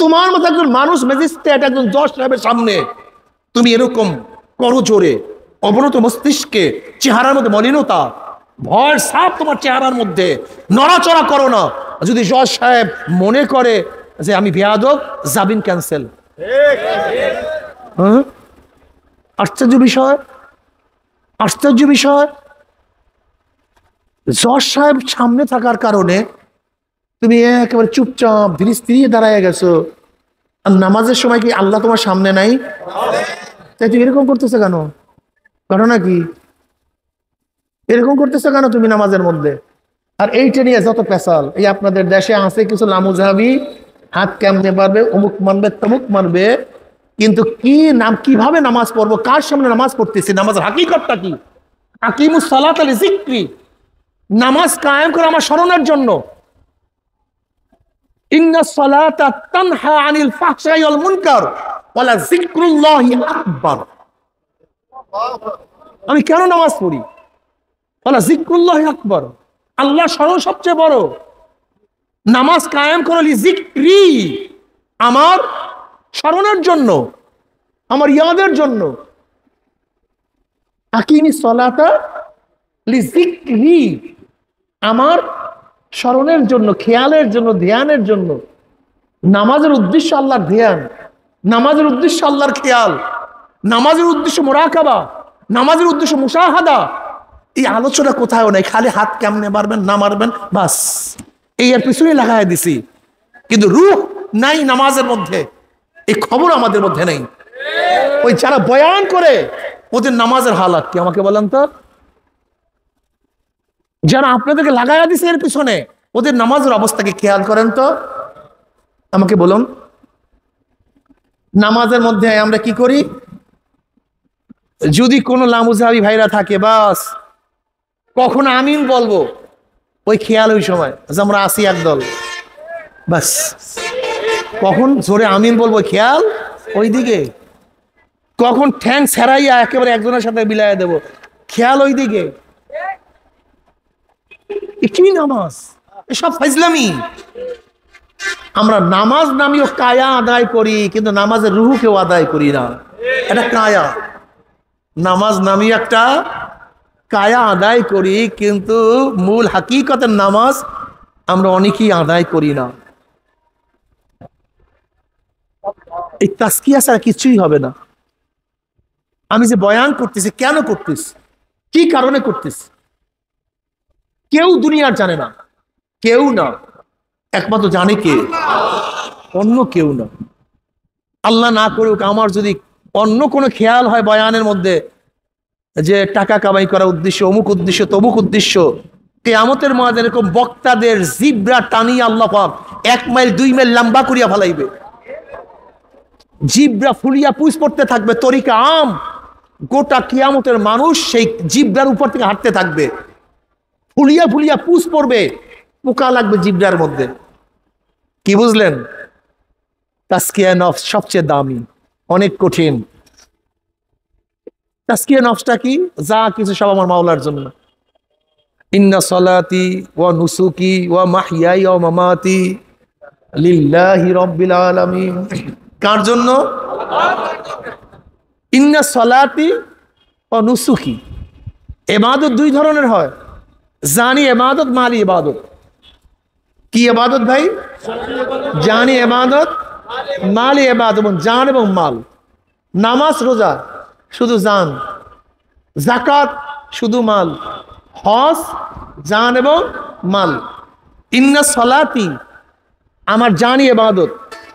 তোমার মতো একজন মানুষ ম্যাজিস্ট্রেট, একজন জজ সাহেবের সামনে তুমি এরকম করো জোরে, অবনত মস্তিষ্কে, চেহারার মধ্যে মলিনতা, ভয় সাপ তোমার চেহারার মধ্যে, নড়াচড়া করো না। যদি জজ সাহেব মনে করে যে আমি বেয়াদব, জামিন ক্যান্সেল। আশ্চর্য বিষয়, আশ্চর্য বিষয়। জজ সাহেব সামনে থাকার কারণে তুমি একেবারে চুপচাপ ধীরে স্থির দাঁড়ায় গেছো। আর নামাজের সময় কি আল্লাহ তোমার সামনে নাই? তাই তুমি এরকম করতেছো কেন? ঘটনা কি? এরকম করতেছো কেন তুমি নামাজের মধ্যে? আর এইটা নিয়ে যত পেশাল, এই আপনাদের দেশে আছে কিছু লামুজাহাবি, হাত কেমনে পারবে, অমুক মানবে, তমুক মানবে, কিন্তু কি নাম, কিভাবে নামাজ পড়বো, কার সামনে নামাজ পড়তেছি, নামাজের হাকিকতটা কি? আকিমুস সালাতা লিযিকরি, নামাজ কায়েম করে আমার স্মরণের জন্য। ইন্নাস সালাতা তানহা আনিল ফাহশাই ওয়াল মুনকার ওয়ালা যিকরুল্লাহি আকবার। আমি কেন নামাজ পড়ি? ওয়ালা যিকরুল্লাহি আকবার, আল্লাহর স্মরণ সবচেয়ে বড়। নামাজ কায়েম করে লিযিকরি, আমার স্মরণের জন্য, আমার ইয়াদের জন্য। আকিমিস সালাতা লিযিকরি, আমার স্মরণের জন্য, খেয়ালের জন্য, ধ্যানের জন্য। নামাজের উদ্দেশ্য আল্লাহর ধ্যান, নামাজের উদ্দেশ্য আল্লাহর খেয়াল, নামাজের উদ্দেশ্য মুরাকাবা, নামাজের উদ্দেশ্য মুশাহাদা। এই আলোচনা কোথাও নাই, খালি হাত কেমনে মারবেন না মারবেন বাস, এই এর পিছনে লাগাই দিছি। কিন্তু রূহ নাই নামাজের মধ্যে, এই খবর আমাদের মধ্যে নেই। ওই যারা বয়ান করে ওদের নামাজের হালাত কি আমাকে বলেন তো? যারা আপনাদেরকে লাগাইয়া দিছে এর পিছনে, ওদের নামাজের অবস্থাকে খেয়াল করেন তো, আমাকে বলুন। নামাজের মধ্যে আমরা কি করি? যদি কোনো লামুজাহাবি ভাইরা থাকে, বাস কখন আমিন বলবো ওই খেয়াল, ওই সময় যে আমরা আসি একদল, বাস কখন জোরে আমিন বলবো খেয়াল ওইদিকে, কখন ঠ্যাং ছেড়াইয়া একেবারে একজনের সাথে বিলাইয়া দেব খেয়াল ওইদিকে। কি নামাজ? এসব ফাইজলামি। আমরা নামাজ নামিও কায়া আদায় করি, কিন্তু নামাজের রুহু কেউ আদায় করি না। এটা কায়া, নামাজ নামি একটা কায়া আদায় করি, কিন্তু মূল হাকিকতের নামাজ আমরা অনেকেই আদায় করি না। এই তাসকিয়া ছাড়া কিছুই হবে না। আমি যে বয়ান করতেছি কেন করতেছি, কি কারণে করতেছি, কেউ দুনিয়ার জানে না, কেউ না, একমাত্র জানে কে? অন্য কেউ না। আল্লাহ না করুক আমার যদি অন্য কোনো খেয়াল হয় বয়ানের মধ্যে যে টাকা কামাই করার উদ্দেশ্য, অমুক উদ্দেশ্য, তমুক উদ্দেশ্য, কিয়ামতের মাঝে এরকম বক্তাদের জিব্রা টানিয়ে আল্লাহ পাক 1 মাইল 2 মাইল লম্বা করিয়া ফেলাইবে। জিব্রা ফুলিয়া পুষ পড়তে থাকবে তরিকা আম, গোটা কিয়ামতের মানুষ সেই জিব্রার উপর থেকে হাঁটতে থাকবে, ফুলিয়া ফুলিয়া পুষ পড়বে, পোকা লাগবে জিব্রার মধ্যে। কি বুঝলেন? তাসকিয়া নফস সবচেয়ে দামি, অনেক কঠিন। তাসকিয়া নফসটা কি? যা কিছু সব আমার মাওলার জন্য। ইন্না সলাতি ওয়া নুসুকি ওয়া মাহইয়াই ওয়া মামাতি লিল্লাহি রাব্বিল আলামিন। কার জন্য? ইন্না সলাতি ওয়া নুসুকি। ইবাদত দুই ধরনের হয়, জানি ইবাদত, মালি ইবাদত। কি ইবাদত ভাই? জানি ইবাদত, মালি ইবাদত, জান এবং মাল। নামাজ রোজা শুধু জান, যাকাত শুধু মাল, হজ জান এবং মাল। ইন্না সলাতি আমার জানি ইবাদত,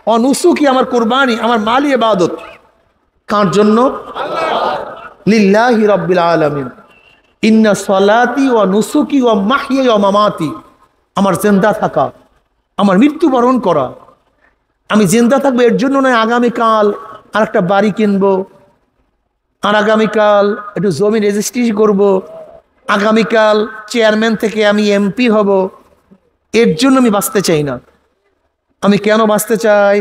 ও নুসুকি আমার কুরবানি, আমার মালি ইবাদত। কার জন্য? লিল্লাহি রাব্বিল আলামিন। ইন্না সলাতি ওয়া নুসুকি ওয়া মাহইয়াই ওয়া মামাতি, আমার জিন্দা থাকা, আমার মৃত্যুবরণ করা। আমি জিন্দা থাকবো এর জন্য নয় আগামীকাল আর একটা বাড়ি কিনবো, আর আগামীকাল একটু জমি রেজিস্ট্রি করব, আগামীকাল চেয়ারম্যান থেকে আমি এমপি হব, এর জন্য আমি বাঁচতে চাই না। আমি কেন বাঁচতে চাই?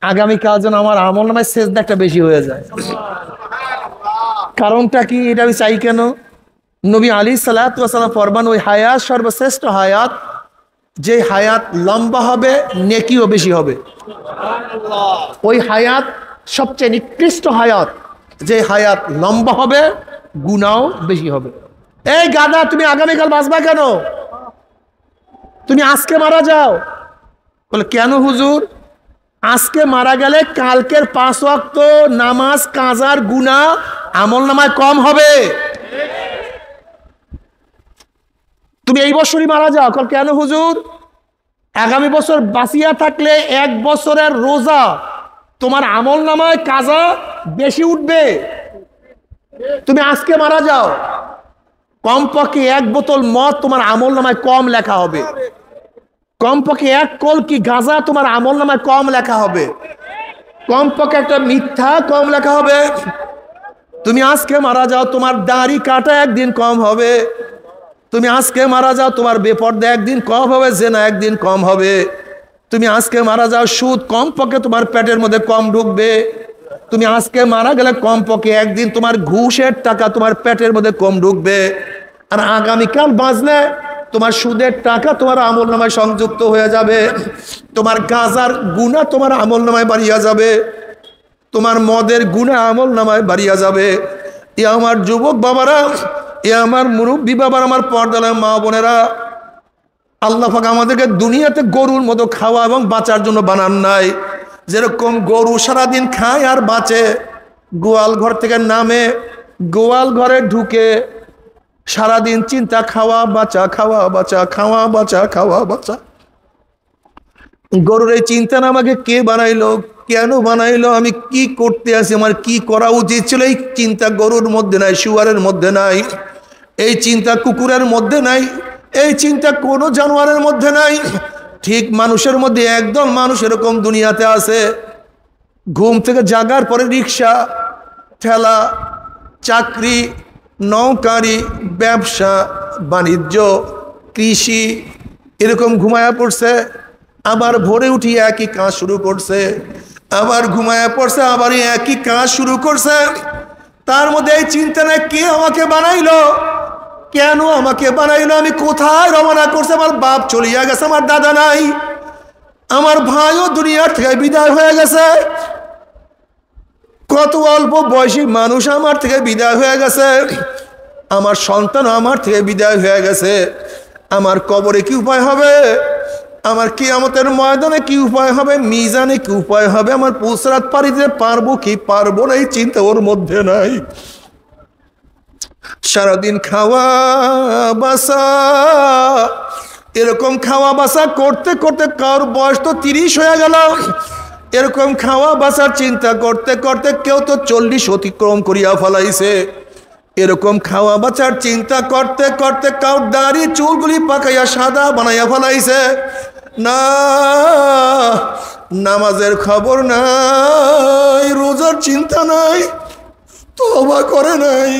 আগামীকাল যেন আমার আমল নামায় সেজদা একটা বেশি হয়ে যায়। কারণটা কি? এটা আমি চাই কেন? নবী আলাইহিস সালাম ফরমান, ওই হায়াত সর্বশ্রেষ্ঠ হায়াত, যে হায়াত লম্বা হবে নেকিও বেশি হবে। ওই হায়াত সবচেয়ে নিকৃষ্ট হায়াত, যে হায়াত লম্বা হবে গুনাও বেশি হবে। এই গাদা, তুমি আগামীকাল বাঁচবা কেন? তুমি আজকে মারা যাও। বলে কেন হুজুর? আজকে মারা গেলে কালকের 5 ওয়াক্ত নামাজ কাজার গুনাহ আমল নামায় কম হবে। তুমি এই বছরই মারা যাও। কেন হুজুর? আগামী বছর বাঁচিয়া থাকলে 1 বছরের রোজা তোমার আমল নামায় কাজা বেশি উঠবে। তুমি আজকে মারা যাও, কমপক্ষে 1 বোতল মদ তোমার আমল নামায় কম লেখা হবে, কমপক্ষে 1 কলকি গাঁজা তোমার আমল নামায় কম লেখা হবে, কমপক্ষে একটা মিথ্যা কম লেখা হবে। তুমি আজকে মারা যাও, তোমার দাড়ি কাটা একদিন কম হবে। তুমি আজকে মারা যাও, তোমার বেপরদা একদিন কম হবে, জেনা একদিন কম হবে। তুমি আজকে মারা যাও, সুদ কমপক্ষে তোমার পেটের মধ্যে কম ঢুকবে। তুমি আজকে মারা গেলে কমপক্ষে একদিন তোমার ঘুষের টাকা তোমার পেটের মধ্যে কম ঢুকবে। আর আগামীকাল বাঁচলে তোমার সুদের টাকা তোমার আমল নামায় সংযুক্ত হয়ে যাবে, তোমার গাঁজার গুণা তোমার আমল নামায় বাড়িয়া যাবে, তোমার মদের গুণা আমল নামায় বাড়িয়া যাবে। এ আমার যুবক বাবারা, এ আমার মুরব্বী বাবার, আমার পর্দার মা বোনেরা, আল্লাহ পাক আমাদেরকে দুনিয়াতে গরুর মতো খাওয়া এবং বাঁচার জন্য বানান নাই। যেরকম গরু সারাদিন খায় আর বাঁচে, গোয়াল ঘর থেকে নামে, গোয়াল ঘরে ঢুকে সারাদিন চিন্তা, খাওয়া বাঁচা, খাওয়া বাঁচা, খাওয়া বাঁচা, খাওয়া বাঁচা। গরুর এই চিন্তা না আমাকে কে বানাইলো, কেন বানাইলো, আমি কি করতে আছি, আমার কি করা উচিত ছিল, এই চিন্তা গরুর মধ্যে নাই, শুয়ারের মধ্যে নাই, এই চিন্তা কুকুরের মধ্যে নাই, এই চিন্তা কোনো জানোয়ারের মধ্যে নাই। ঠিক মানুষের মধ্যে একদম মানুষ এরকম দুনিয়াতে আছে, ঘুম থেকে জাগার পরে রিক্সা, ঠেলা, চাকরি, নৌকারি, ব্যবসা বাণিজ্য, কৃষি, এরকম ঘুমায়া পড়ছে। আবার ভোরে উঠি একই কাজ শুরু করছে, আবার ঘুমায় পড়ছে, আবার একই কাজ শুরু করছে। তার মধ্যে এই চিন্তা নাই কে আমাকে বানাইলো, কেন আমাকে বানাইলো, আমি কোথায় রওনা করছে, আমার বাপ চলিয়া গেছে, আমার দাদা নাই, আমার ভাইও দুনিয়ার থেকে বিদায় হয়ে গেছে, কত অল্প বয়সী মানুষ আমার থেকে বিদায় হয়ে গেছে, আমার সন্তান আমার থেকে বিদায় হয়ে গেছে, আমার কবরে কি উপায় হবে, আমার কিয়ামতের ময়দানে কি উপায় হবে, মিজানে কি উপায় হবে, আমার পুসরাত পারি দিতে পারবো কি পারবো না, এই চিন্তা ওর মধ্যে নাই। সারাদিন খাওয়া বাসা, এরকম খাওয়া বাসা করতে করতে কারোর বয়স তো 30 হয়ে গেল, এরকম খাওয়া বাসার চিন্তা করতে করতে কেউ তো 40 অতিক্রম করিয়া ফেলাইছে, এরকম খাওয়া বাঁচার চিন্তা করতে করতে কাউর দাড়ি চুলগুলি পাকাইয়া সাদা বানাইয়া ফেলাইছে। না, নামাজের খবর নাই, রোজার চিন্তা নাই, তওবা করে নাই,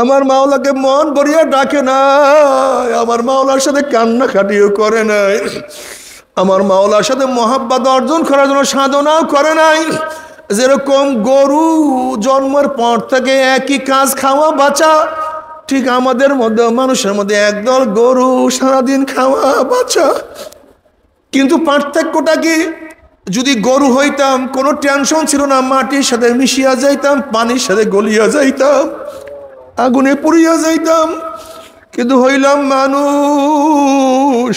আমার মাওলাকে মন ভরিয়া ডাকে নাই, আমার মাওলার সাথে কান্নাকাটিও করে নাই, আমার মাওলার সাথে মহাব্বত অর্জন করার জন্য সাধনাও করে নাই। যেরকম গরু জন্মের পর থেকে একই কাজ খাওয়া বাঁচা, ঠিক আমাদের মধ্যে মানুষের মধ্যে একদল গরু সারাদিন খাওয়া বাঁচা। কিন্তু পার্থক্যটা কি, যদি গরু হইতাম কোনো টেনশন ছিল না, মাটির সাথে মিশিয়া যাইতাম, পানির সাথে গলিয়া যাইতাম, আগুনে পুড়িয়া যাইতাম। কিন্তু হইলাম মানুষ,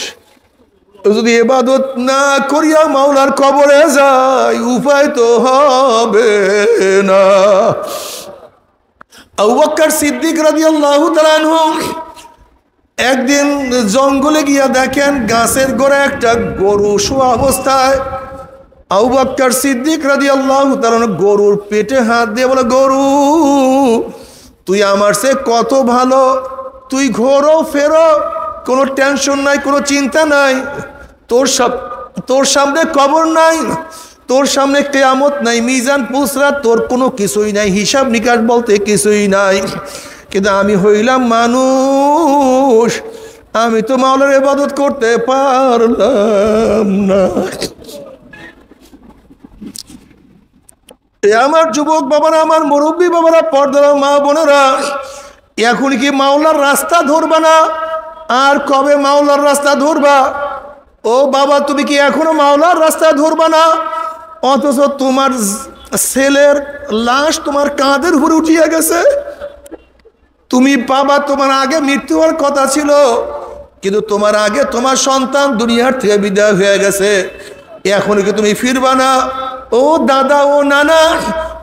যদি ইবাদত না করিয়া মাওলার কবরে যাই, উপায় তো হবে না। আবু বকর সিদ্দিক রাদিয়াল্লাহু তাআলা আনহু একদিন জঙ্গলে গিয়া দেখেন গাছের গোড়ায় একটা গরু শোয়া অবস্থায়। আবু বকর সিদ্দিক রাদিয়াল্লাহু তাআলা গরুর পেটে হাত দিয়ে বলে, গরু তুই আমার চেয়ে কত ভালো, তুই ঘোরো ফেরো, কোনো টেনশন নাই, কোনো চিন্তা নাই, তোর সামনে কবর নাই, তোর সামনে কিয়ামত নাই, মিজান পুসরাত, তোর কোনো কিছুই নাই, হিসাব নিকাশ বলতে কিছুই নাই। কিন্তু আমি হইলাম মানুষ, আমি তো মাওলার ইবাদত করতে পারলাম না। আমার যুবক বাবারা, আমার মুরব্বী বাবারা, পর্দার মা বোনেরা, এখন কি মাওলার রাস্তা ধরবা না? আর কবে মাওলার রাস্তা ধরবা? ও বাবা, তুমি কি এখনো মাওলার রাস্তা ধরবা না? অথচ তোমার ছেলের লাশ তোমার কাঁধের উপরে উঠিয়া গেছে। তুমি বাবা, তোমার আগে মৃত্যু হওয়ার কথা ছিল, কিন্তু তোমার আগে তোমার সন্তান দুনিয়ার থেকে বিদায় হয়ে গেছে। এখন কি তুমি ফিরবা না? ও দাদা, ও নানা,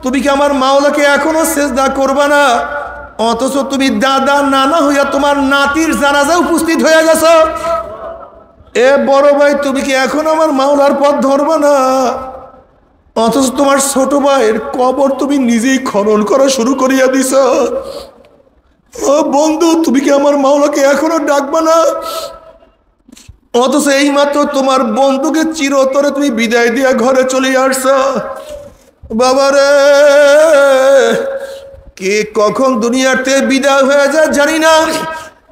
তুমি কি আমার মাওলাকে এখনো সেজদা করবা না? অথচ তুমি দাদা নানা হইয়া তোমার নাতির জানাজা উপস্থিত হয়ে গেছো। এ বড় ভাই, তুমি কি এখন আমার মাওলার পথ ধরবা না? অথচ তোমার ছোট ভাইয়ের কবর তুমি নিজেই খনন করা শুরু করিয়া দিছ। ও বন্ধু, তুমি কি আমার মাওলাকে এখনো ডাকবা না? অথচ এই মাত্র তোমার বন্ধুকে চিরতরে তুমি বিদায় দিয়া ঘরে চলে আসছ। বাবারে, কে কখন দুনিয়াতে বিদায় হয়ে যায় জানি না,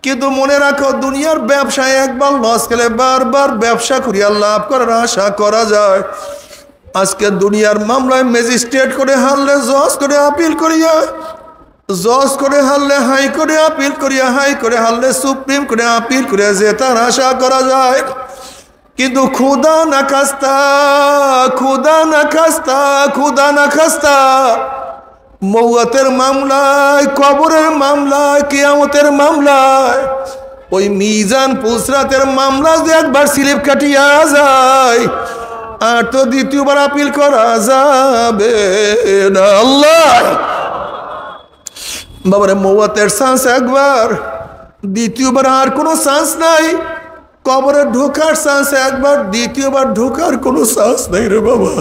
কিন্তু মনে রাখো, দুনিয়ার ব্যবসায় একবার লস খেলে বারবার ব্যবসা করিয়া লাভ করার আশা করা যায়। আজকে দুনিয়ার মামলায় ম্যাজিস্ট্রেট করে হারলে জজ করে আপিল করিয়া, জজ করে হারলে হাই করে আপিল করিয়া, হাই করে হারলে সুপ্রিম করে আপিল করিয়া জেতার আশা করা যায়। কিন্তু খুদা না খাস্তা, খুদা না খাস্তা, খুদা না খাস্তা, মৌয়াতের মামলায়, কবরের মামলায়, কিয়ামতের মামলায়, ওই মিজান পুসরাতের মামলা যে একবার স্লিপ কাটিয়া যায়, আর তো দ্বিতীয়বার আপিল করা যাবে না। আল্লাহ বাবারে, মৌয়াতের চান্স একবার, দ্বিতীয়বার আর কোনো চান্স নাই। কবরে ঢোকার চান্স একবার, দ্বিতীয়বার ঢোকার কোনো চান্স নাই রে বাবা।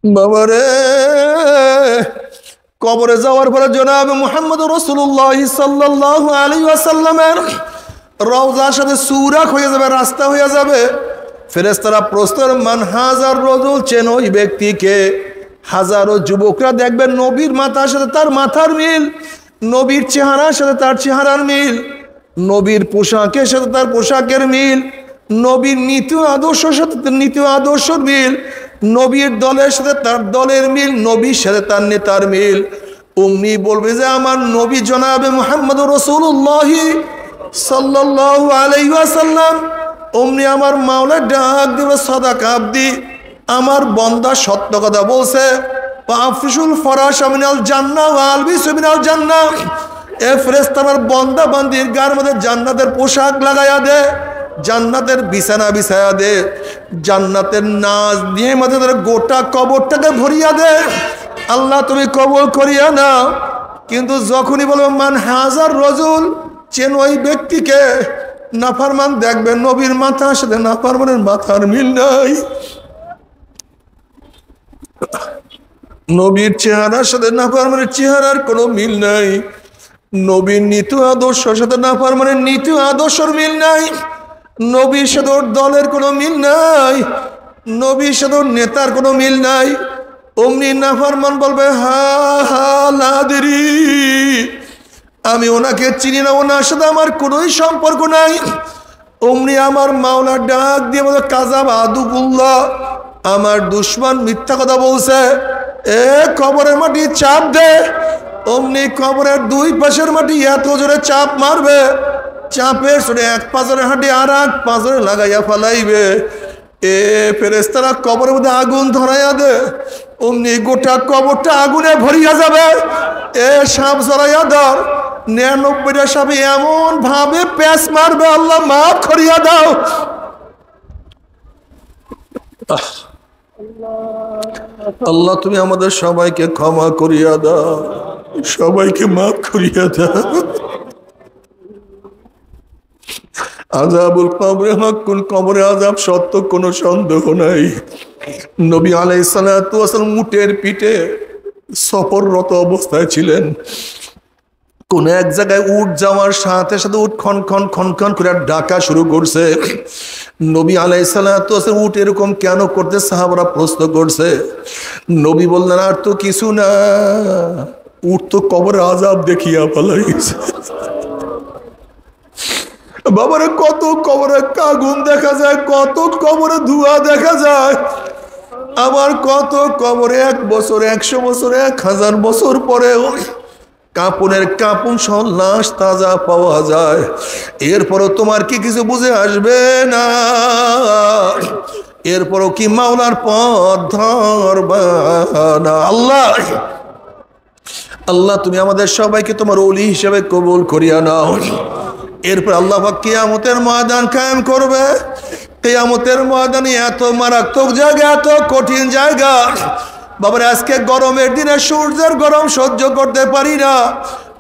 বাবারে, কবরে যাওয়ার পরে জনাবে মুহাম্মদ রাসূলুল্লাহ সাল্লাল্লাহু আলাইহি ওয়াসাল্লামের রওজার সাথে সুরাক হয়ে যাবে, রাস্তা হয়ে যাবে। ফেরেশতারা প্রশ্ন, মান হাজার রাজুল, চেনো ওই ব্যক্তিকে? হাজারো যুবকরা দেখবেন নবীর মাথার সাথে তার মাথার মিল, নবীর চেহারার সাথে তার চেহারার মিল, নবীর পোশাকের সাথে তার পোশাকের মিল, নবীর নীতি আদর্শের সাথে তার নীতি আদর্শের মিল, নবীর দলের সাথে তার দলের মিল, নবীর সাথে তার নেতার মিল। অমনি বলবে যে আমার নবী জনাবে মুহাম্মদুর রাসূলুল্লাহ সাল্লাল্লাহু আলাইহি ওয়াসাল্লাম। অমনি আমার মাওলা ডাক দেবে, সাদাকা আবদি, আমার বান্দা সত্য কথা বলছে। আফরিসুল ফরাশ মিনাল জান্নাহ ওয়া আলবিসু মিনাল জান্নাহ। এ ফেরেশতা আমার বান্দা বান্দির গায়ের মধ্যে জান্নাতের পোশাক লাগায়া দে, জান্নাতের বিছানা বিছায়া দে, জান্নাতের নাজ দিয়ে মধ্যে গোটা কবরটাকে ভরিয়া দে। আল্লাহ তুমি কবুল করিয়া নাও। কিন্তু যখনই বলবো মান হাজার রজুল, চেন ওই ব্যক্তিকে, নাফরমান দেখবেন নবীর মাথার সাথে নাফরমানের মাথার মিল নাই, নবীর চেহারার সাথে নাফরমানের চেহারার কোনো মিল নাই, নবীর নীতি আদর্শের সাথে নাফরমানের নীতি আদর্শের মিল নাই, নবীর সাথে দলের কোনো মিল নাই, নবীর সাথে নেতার কোনো মিল নাই। অমনি নাফরমান বলবে হা হা লাদেরি, আমি ওনাকে চিনি না, ওনার সাথে আমার কোনোই সম্পর্ক নাই। অমনি আমার মাওলা ডাক দিয়ে বলে কাযাব আদুবুল্লাহ, আমার দুশমন মিথ্যা কথা বলছে, এ কবরের মাটি চাপ দে। অমনি কবরের দুই পাশের মাটি এত জোরে চাপ মারবে, চাপের সরে এক পাঁজরের হাঁটি আর এক পাঁজরে লাগাইয়া ফেলাইবে। এ ফেরেশতারা কবরের মধ্যে আগুন ধরাইয়া দে, অমনি গোটা কবরটা আগুনে ভরিয়া যাবে। এ সাপ জড়াইয়া ধর, 99টা সাপে এমন ভাবে প্যাঁচ মারবে, আল্লাহ মাফ করিয়া দাও। আল্লাহ তুমি আমাদের সবাইকে ক্ষমা করিয়া দাও, সবাইকে মাফ করিয়া দাও। আযাবুল কবরে হাক্কুল, কবরে আযাব সত্য, কোনো সন্দেহ নাই। নবী আলাইহিস সালাতু ওয়াস সালাম উটের পিঠে সফররত অবস্থায় ছিলেন। কোন এক জায়গায় উট যাওয়ার সাথে সাথে উট খন খন খন খন করে ডাকা শুরু করছে। নবী আলাইহিস সালাতু ওয়াস সালাম উট এরকম কেন করতে সাহাবারা প্রশ্ন করছে। নবী বললেন আর তো কিছু না, উট তো কবরে আযাব দেখিয়া পালাইছে। বাবারে কত কবরে আগুন দেখা যায়, কত কবরে ধোঁয়া দেখা যায়, আবার কত কবরে 1 বছর 100 বছর 1000 বছর পরেও কাপনের কাপন সহ লাশ তাজা পাওয়া যায়। এরপরও তোমার কি কিছু বুঝে আসবে না? এরপরও কি মাওলার পথ ধরবা না? আল্লাহ আল্লাহ তুমি আমাদের সবাইকে তোমার ওলি হিসেবে কবুল করিয়া নাও। এরপর আল্লাহ পাক কিয়ামতের ময়দান কায়েম করবে। কিয়ামতের ময়দানে এত মারাত্মক জায়গা, এত কঠিন জায়গা। বাবার আজকে গরমের দিনে সূর্যের গরম সহ্য করতে পারি না,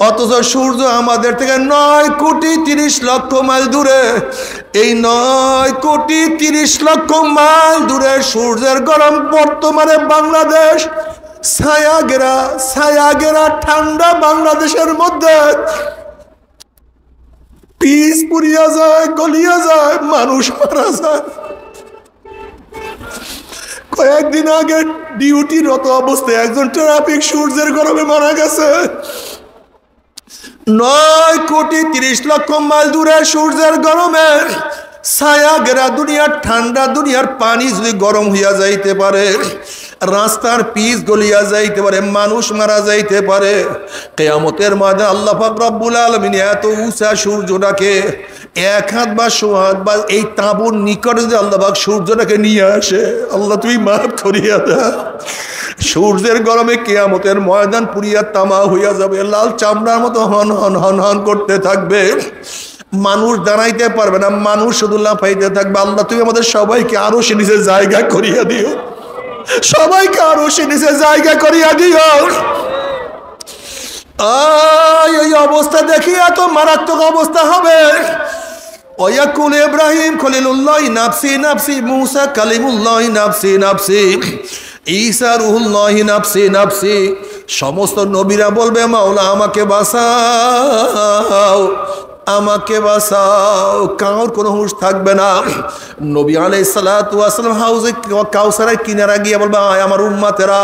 অথচ সূর্য আমাদের থেকে 9 কোটি 30 লক্ষ মাইল দূরে। এই 9 কোটি 30 লক্ষ মাইল দূরে সূর্যের গরম বর্তমানে বাংলাদেশ ছায়াগেরা ঠান্ডা বাংলাদেশের মধ্যে পিস পুড়িয়া যায়, গলিয়া যায়, মানুষ মারা যায়। কয়েকদিন আগে ডিউটিরত অবস্থায় একজন ট্রাফিক সূর্যের গরমে মারা গেছে। 9 কোটি 30 লক্ষ মাইল দূরে সূর্যের গরমে ছায়া ঘেরা দুনিয়ার ঠান্ডা দুনিয়ার পানি যদি গরম হইয়া যাইতে পারে, রাস্তার পিচ গলিয়া যাইতে পারে, মানুষ মারা যাইতে পারে, কিয়ামতের ময়দানে আল্লাহ পাক রব্বুল আলামিন এত উঁচা সূর্যটাকে 1 হাত বা 100 হাত বা এই তাঁবুর নিকটে যদি আল্লাহ পাক সূর্যটাকে নিয়ে আসে, আল্লাহ তুমি মাফ করিয়া দাও। সূর্যের গরমে কিয়ামতের ময়দান পুরিয়া তামা হইয়া যাবে, লাল চামড়ার মতো হন হন হন হন করতে থাকবে, মানুষ দাঁড়াইতে পারবে না, মানুষ শুধু লাফাইতে থাকবে। আল্লাহ তুমি আমাদের সবাইকে আরো সে নিজের জায়গা করিয়া দিও, সবাইকে আরো সে নিজের জায়গা করিয়া দিও। এই অবস্থা দেখি এত মারাত্মক অবস্থা হবে। ওয়াকুল ইব্রাহিম খলিলুল্লাহ নাফসি নাফসি, মুসা কালিমুল্লাহ নাফসি নাফসি, ঈসা রুহুল্লাহ নাফসি নাফসি। সমস্ত নবীরা বলবে মাওলা আমাকে বাঁচাও, আমাকে বাঁচাও। কারোর কোনো হুঁশ থাকবে না। নবী আলাইহিস সালাতু ওয়াস সালাম হাউজে কাউসারের কিনারা গিয়ে বলবে, আয় আমার উম্মতেরা,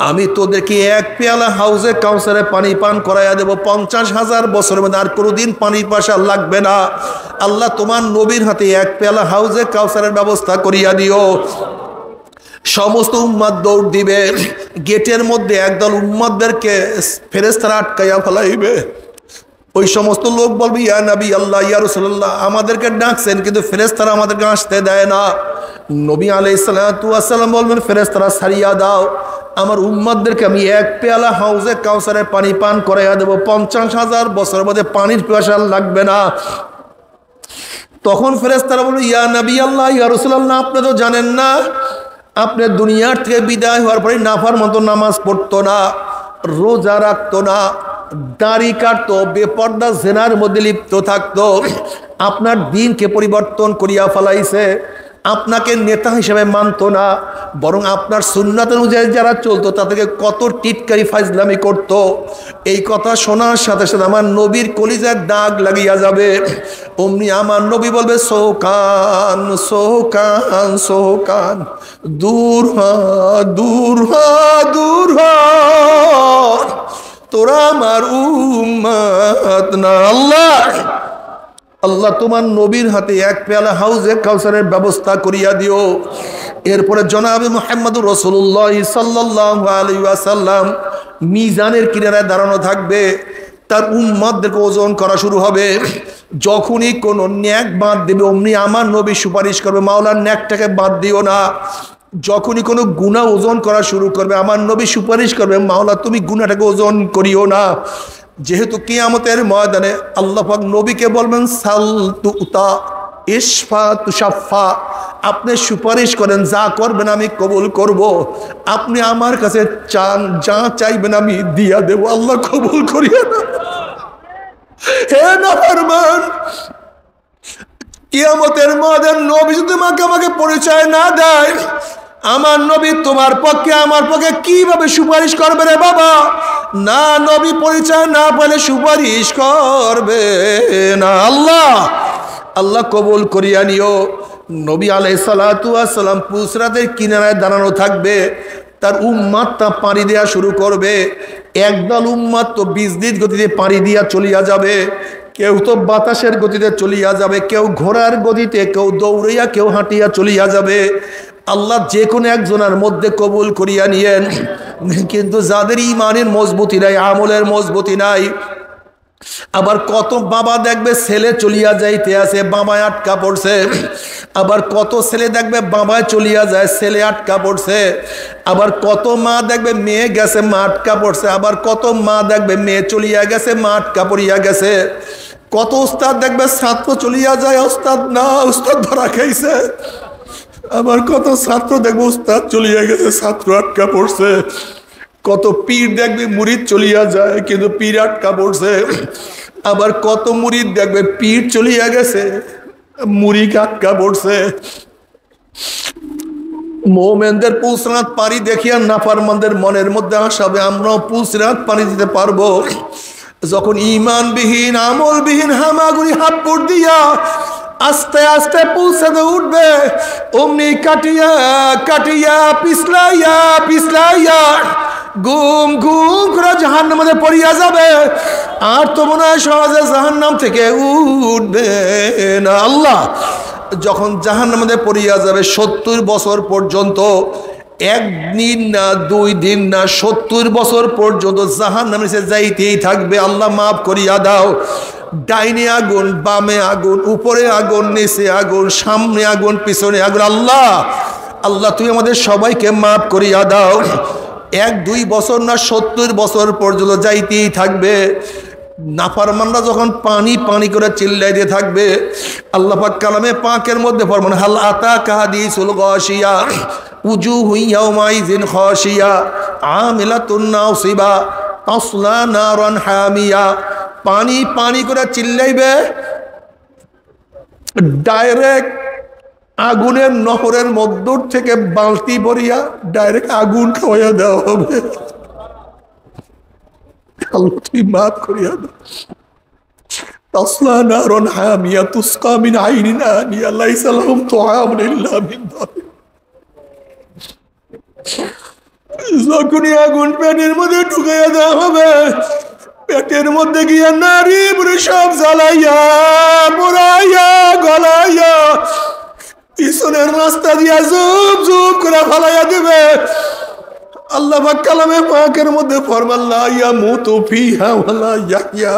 আমি তোদেরকে এক পেয়ালা হাউজে কাউসারে পানি পান করাইয়া দেব, 50,000 বছরের মধ্যে আর কোনোদিন পানি পাশা লাগবে না। আল্লাহ তোমার নবীর হাতে এক পেয়ালা হাউজে কাউসারের ব্যবস্থা করিয়া দিও। সমস্ত উম্মত দৌড় দিবে। গেটের মধ্যে একদল উম্মতদেরকে ফেরেশতারা আটকাইয়া ফেলাইবে। ওই সমস্ত লোক বলবে, ইয়া নবী আল্লাহ, ইয়া রাসূলুল্লাহ, আমাদেরকে ডাকছেন কিন্তু ফেরেশতারা আমাদেরকে আসতে দেয় না। নবী আলাইহিস সালাতু ওয়াস সালাম বলবেন, ফেরেশতারা ছাড়িয়া দাও, আমার উম্মতদেরকে আমি এক পেয়ালা হাউজে কাউসারের পানি পান করাইয়া দেব, 50,000 বছরের মধ্যে পানির পিপাসা লাগবে না। তখন ফেরেশতারা বলবে, ইয়া নবী আল্লাহ, ইয়া রাসূলুল্লাহ, আপনি তো জানেন না, আপনি দুনিয়ার থেকে বিদায় হওয়ার পরে নাফরমানত নামাজ পড়তো না, রোজা রাখতো না, দাড়ি কাটতো, বেপর্দা জেনার মধ্যে লিপ্ত থাকতো। আপনার দিনকে পরিবর্তন করিয়া ফেলাইছে। আপনাকে নেতা হিসেবে মানতো না, বরং আপনার সুন্নাত অনুযায়ী যারা চলতো তাদেরকে কত টিটকারি ফাজলামি করত। এই কথা শোনার সাথে সাথে আমার নবীর কলিজার দাগ লাগিয়া যাবে। অমনি আমার নবী বলবে, সোকান সোকান সোকান, দূর হ দূর হ দূর হ, তোরা আমার উম্মত না। আল্লাহ আল্লাহ তোমার নবীর হাতে এক পেয়ালা হাউজে কাউসারের ব্যবস্থা করিয়া দিও। এরপরে জনাবে মুহাম্মদুর রাসূলুল্লাহ সাল্লাল্লাহু আলাইহি ওয়াসাল্লাম মিজানের কিনারায় দাঁড়ানো থাকবে। তার উম্মতদেরকে ওজন করা শুরু হবে। যখনই কোনো ন্যাক বাদ দেবে অমনি আমার নবী সুপারিশ করবে, মাওলার ন্যাকটাকে বাদ দিও না। যখনই কোনো গুনাহ ওজন করা শুরু করবে আমার নবী সুপারিশ করবে, মাওলা তুমি গুনাহটাকে ওজন করিও না। যেহেতু কিয়ামতের ময়দানে আল্লাহ পাক নবীকে বলবেন, সাল তুতা ইশফা তুশাফা, আপনি সুপারিশ করেন, যা করবেন আমি কবুল করব। আপনি আমার কাছে চান, যা চাইবেন আমি দিয়া দেব। আল্লাহ কবুল করিয়া না। হে নাফরমান, কিয়ামতের ময়দানে নবী যদি আমাকে পরিচয় না দেয়, আমার নবী তোমার পক্ষে আমার পক্ষে কিভাবে সুপারিশ করবে রে বাবা? না, নবী পরিচয় না পেলে সুপারিশ করবে না। আল্লাহ আল্লাহ কবুল করিয়া নিও। নবী আলাইহিস সালাতু ওয়াস সালাম পুসরাতের কিনারায় দাঁড়ানো থাকবে। তার উম্মতটা পাড়ি দেওয়া শুরু করবে। একদল উম্মত তো বিজলির গতিতে পাড়ি দিয়া চলিয়া যাবে, কেউ তো বাতাসের গতিতে চলিয়া যাবে, কেউ ঘোড়ার গতিতে, কেউ দৌড়িয়া, কেউ হাঁটিয়া চলিয়া যাবে। আল্লাহ যে কোনো একজনের মধ্যে কবুল করিয়া নিয়েন। কিন্তু যাদের ইমানের মজবুতি নাই, আমলের মজবুতি নাই, আবার কত বাবা দেখবে ছেলে চলিয়া যাইতে আছে, বাবায় আটকা পড়ছে। আবার কত ছেলে দেখবে বাবায় চলিয়া যায়, ছেলে আটকা পড়ছে। আবার কত মা দেখবে মেয়ে গেছে, মা আটকা পড়ছে। আবার কত মা দেখবে মেয়ে চলিয়া গেছে, মা আটকা পড়িয়া গেছে। কত উস্তাদ দেখবে ছাত্র চলিয়া যায়, উস্তাদ না, উস্তাদ ধরা খাইছে। আবার কত ছাত্র দেখবে উস্তাদ চলিয়া গেছে, ছাত্র আটকা পড়ছে। কত পীর দেখবে মুরিদ চলিয়া যায় কিন্তু পীর আটকা পড়ছে। আবার কত মুরিদ দেখবে পীর চলিয়া গেছে, মুরিদ আটকা পড়ছে। মোমেনদের পুলসরাত পানি দেখিয়া নাফরমানদের মনের মধ্যে আসাবে, আমরাও পুলসরাত পানি দিতে পারবো। যখন ইমানবিহীন আমলবিহীন হামাগুড়ি হাতপুর দিয়া আস্তে আস্তে পুলসাতে উঠবে, অমনি কাটিয়া কাটিয়া পিছলাইয়া পিছলাইয়া গুম গুম করে জাহান্নামের মধ্যে পড়িয়া যাবে। আর তো মনে হয় সহজে জাহান্নাম থেকে উঠবে না। আল্লাহ যখন জাহান্নামের মধ্যে পড়িয়া যাবে 70 বছর পর্যন্ত, একদিন না 2 দিন না 70 বছর পর্যন্ত জাহান্নামে সে যাইতেই থাকবে। আল্লাহ মাফ করিয়া দাও। ডাইনে আগুন, বামে আগুন, উপরে আগুন, নিচে আগুন, সামনে আগুন, পিছনে আগুন। আল্লাহ আল্লাহ তুমি আমাদের সবাইকে মাফ করিয়া দাও। 1-2 বছর না 70 বছর পর্যন্ত যাইতেই থাকবে। নাফরমানরা যখন পানি পানি করে চিল্লাইতে থাকবে, আল্লাহ পাক কালামে পাকের মধ্যে ফরমান, হাল আতাকা হাদিসুল গাশিয়া উজুহু ইয়াউমাইযিন খাশিয়া আমিলাতুন নাসিবা তাসলা নারান হামিয়া। পানি পানি করে চিল্লাইবে, ডাইরেক্ট আগুনের নহরের মধ্য থেকে বালতি ভরিয়া ডাইরেক্ট আগুন খাওয়াইয়া দেওয়া হবে। আল্লাহ তুমি মাফ করিয়া দাও। তাসলা নারুন হামিয়া তুসকা মিন আইনিন আনিয়া লাইসা লাহুম তুআমুন ইল্লা মিন দারিক। যখনই আগুন পেটের মধ্যে ঢুকাইয়া দেওয়া হবে, পেটের মধ্যে গিয়া নারী বুড়ি সব জ্বালাইয়া পোড়াইয়া গলাইয়া পিছনের রাস্তা দিয়া জুপ জুপ করে ফালাইয়া দিবে। আল্লাহ পাক কালামে পাকের মধ্যে ফরমান লা ইয়ামুতু ফিহা ওয়ালা ইয়াহইয়া।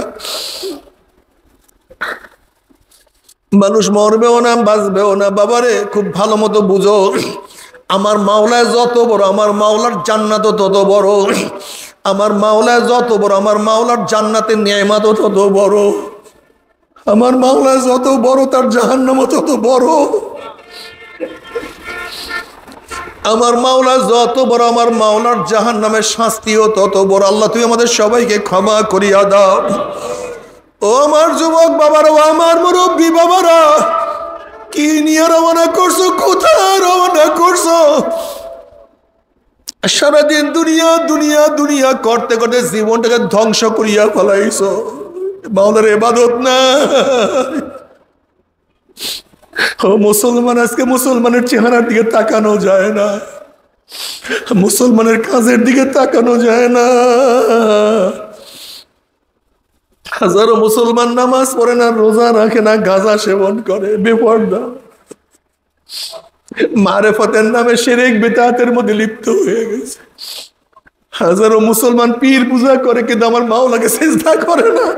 মানুষ মরবেও না বাঁচবেও না। বাবারে খুব ভালো মতো বুঝো, আমার মাওলা যত বড়, আমার মাওলার জান্নাত তত বড়। আমার মাওলা যত বড়, আমার মাওলার জান্নাতের নিয়ামত তত বড়। আমার মাওলা যত বড়, তার জাহান্নাম তত বড়। আমার মাওলা যত বড়, আমার মাওলার জাহান্নামের শাস্তিও তত বড়। আল্লাহ তুমি আমাদের সবাইকে ক্ষমা করিয়া দাও। ও আমার যুবক বাবারা, ও আমার মুরব্বী বাবারা, কি নিয়ে রওনা করছো? কোথায় রওনা করছো? সারাদিন দুনিয়া দুনিয়া দুনিয়া করতে করতে জীবনটাকে ধ্বংস করিয়া ফেলাইছো। মাওলার ইবাদত না। ও মুসলমান, আজকে মুসলমানের চেহারার দিকে তাকানো যায় না, মুসলমানের কাজের দিকে তাকানো যায় না। হাজারো মুসলমান নামাজ পড়ে না, রোজা রাখে না, গাঁজা সেবন করে, বেপরদা, মারেফতের নামে শিরক বিদআতের মধ্যে লিপ্ত হয়ে গেছে। হাজারো মুসলমান পীর পূজা করে, কিন্তু আমার মাওলাকে সিজদা করে না।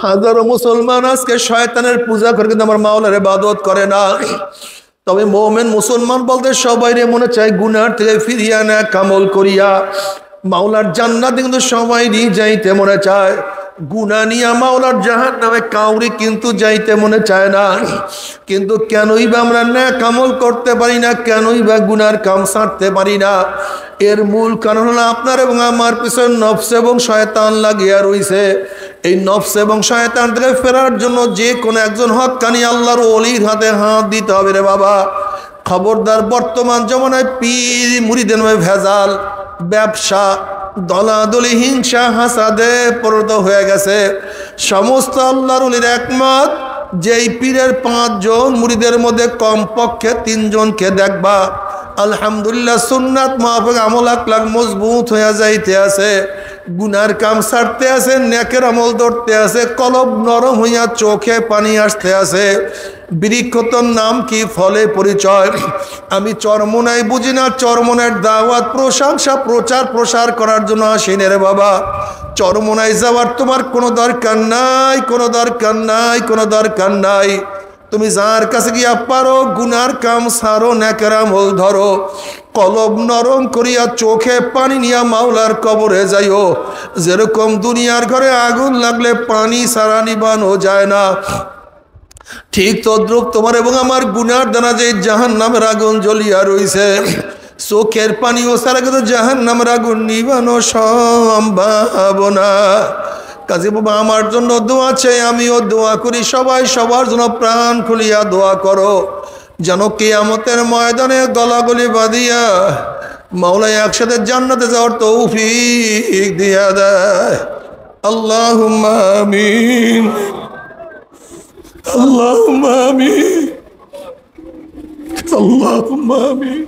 হাজারো মুসলমান আজকে শয়তানের পূজা করে, কিন্তু আমার মাওলার ইবাদত করে না। তবে মুমিন মুসলমান বলতে সবাই মনে চায় গুনার থেকে ফিরিয়া না কামল করিয়া মাওলার জান্নাতে কিন্তু সবাই যাইতে মনে চায়। গুনাহ নিয়া মাওলার জাহান্নামে কাউরি কিন্তু যাইতে মনে চায় না। কিন্তু কেনই বা আমরা না কামল করতে পারি না, কেনই বা গুনার কাম ছাড়তে পারি না? এর মূল কারণ হলো আপনার এবং আমার পিছনে নফস এবং শয়তান লাগিয়া রইছে। এই নফস এবং শয়তান থেকে ফেরার জন্য যে কোনো একজন হক্কানি আল্লাহর ওলির হাতে হাত দিতে হবে রে বাবা। খবরদার, বর্তমান জমানায় পীর মুরিদের নামে ভেজাল, ব্যবসা, দলাদলি, হিংসা, হাসাদে পরিণত হয়ে গেছে। সমস্ত আল্লাহর ওলির একমত, যেই পীরের 5 জন মুরিদের মধ্যে কমপক্ষে 3 জনকে দেখবা আলহামদুলিল্লাহ সুন্নাত মাফিক আমল আকলাক মজবুত হয়ে যাইতে আছে, গুনার কাম ছাড়তে আছে, নেকের আমল ধরতে আছে, কলব নরম হইয়া চোখে পানি আসতে আছে। বৃক্ষতর নাম কি, ফলে পরিচয়। আমি চরমোনাই বুঝি না, চরমোনাইয়ের দাওয়াত, প্রশংসা, প্রচার প্রসার করার জন্য আসিনি রে বাবা। চরমোনাই যাওয়ার তোমার কোনো দরকার নাই, কোনো দরকার নাই, কোনো দরকার নাই। তুমি যার কাছে গিয়া পারো গুনার কাম সারো, নেকের আমল ধরো, কলব নরম করিয়া চোখে পানি নিয়া মাওলার কবরে যাইও। যেরকম দুনিয়ার ঘরে আগুন লাগলে পানি ছাড়া নিবানো যায় না, ঠিক তদ্রুপ তোমার এবং আমার গুনার দ্বারা যে জাহান্নামের আগুন জ্বলিয়া রইছে, চোখের পানিও ছাড়া কিন্তু জাহান্নামের আগুন নিবানো সম্ভব না। কাজী বাবা, আমার জন্য দোয়া চাই, আমিও দোয়া করি, সবাই সবার জন্য প্রাণ খুলিয়া দোয়া করো, যেন কিয়ামতের ময়দানে গলাগলি বাঁধিয়া মাওলাই একসাথে জান্নাতে যাওয়ার তৌফিক দিয়া দেয়। আল্লাহুম্মা আমিন, আল্লাহুম্মা আমিন, আল্লাহুম্মা আমিন।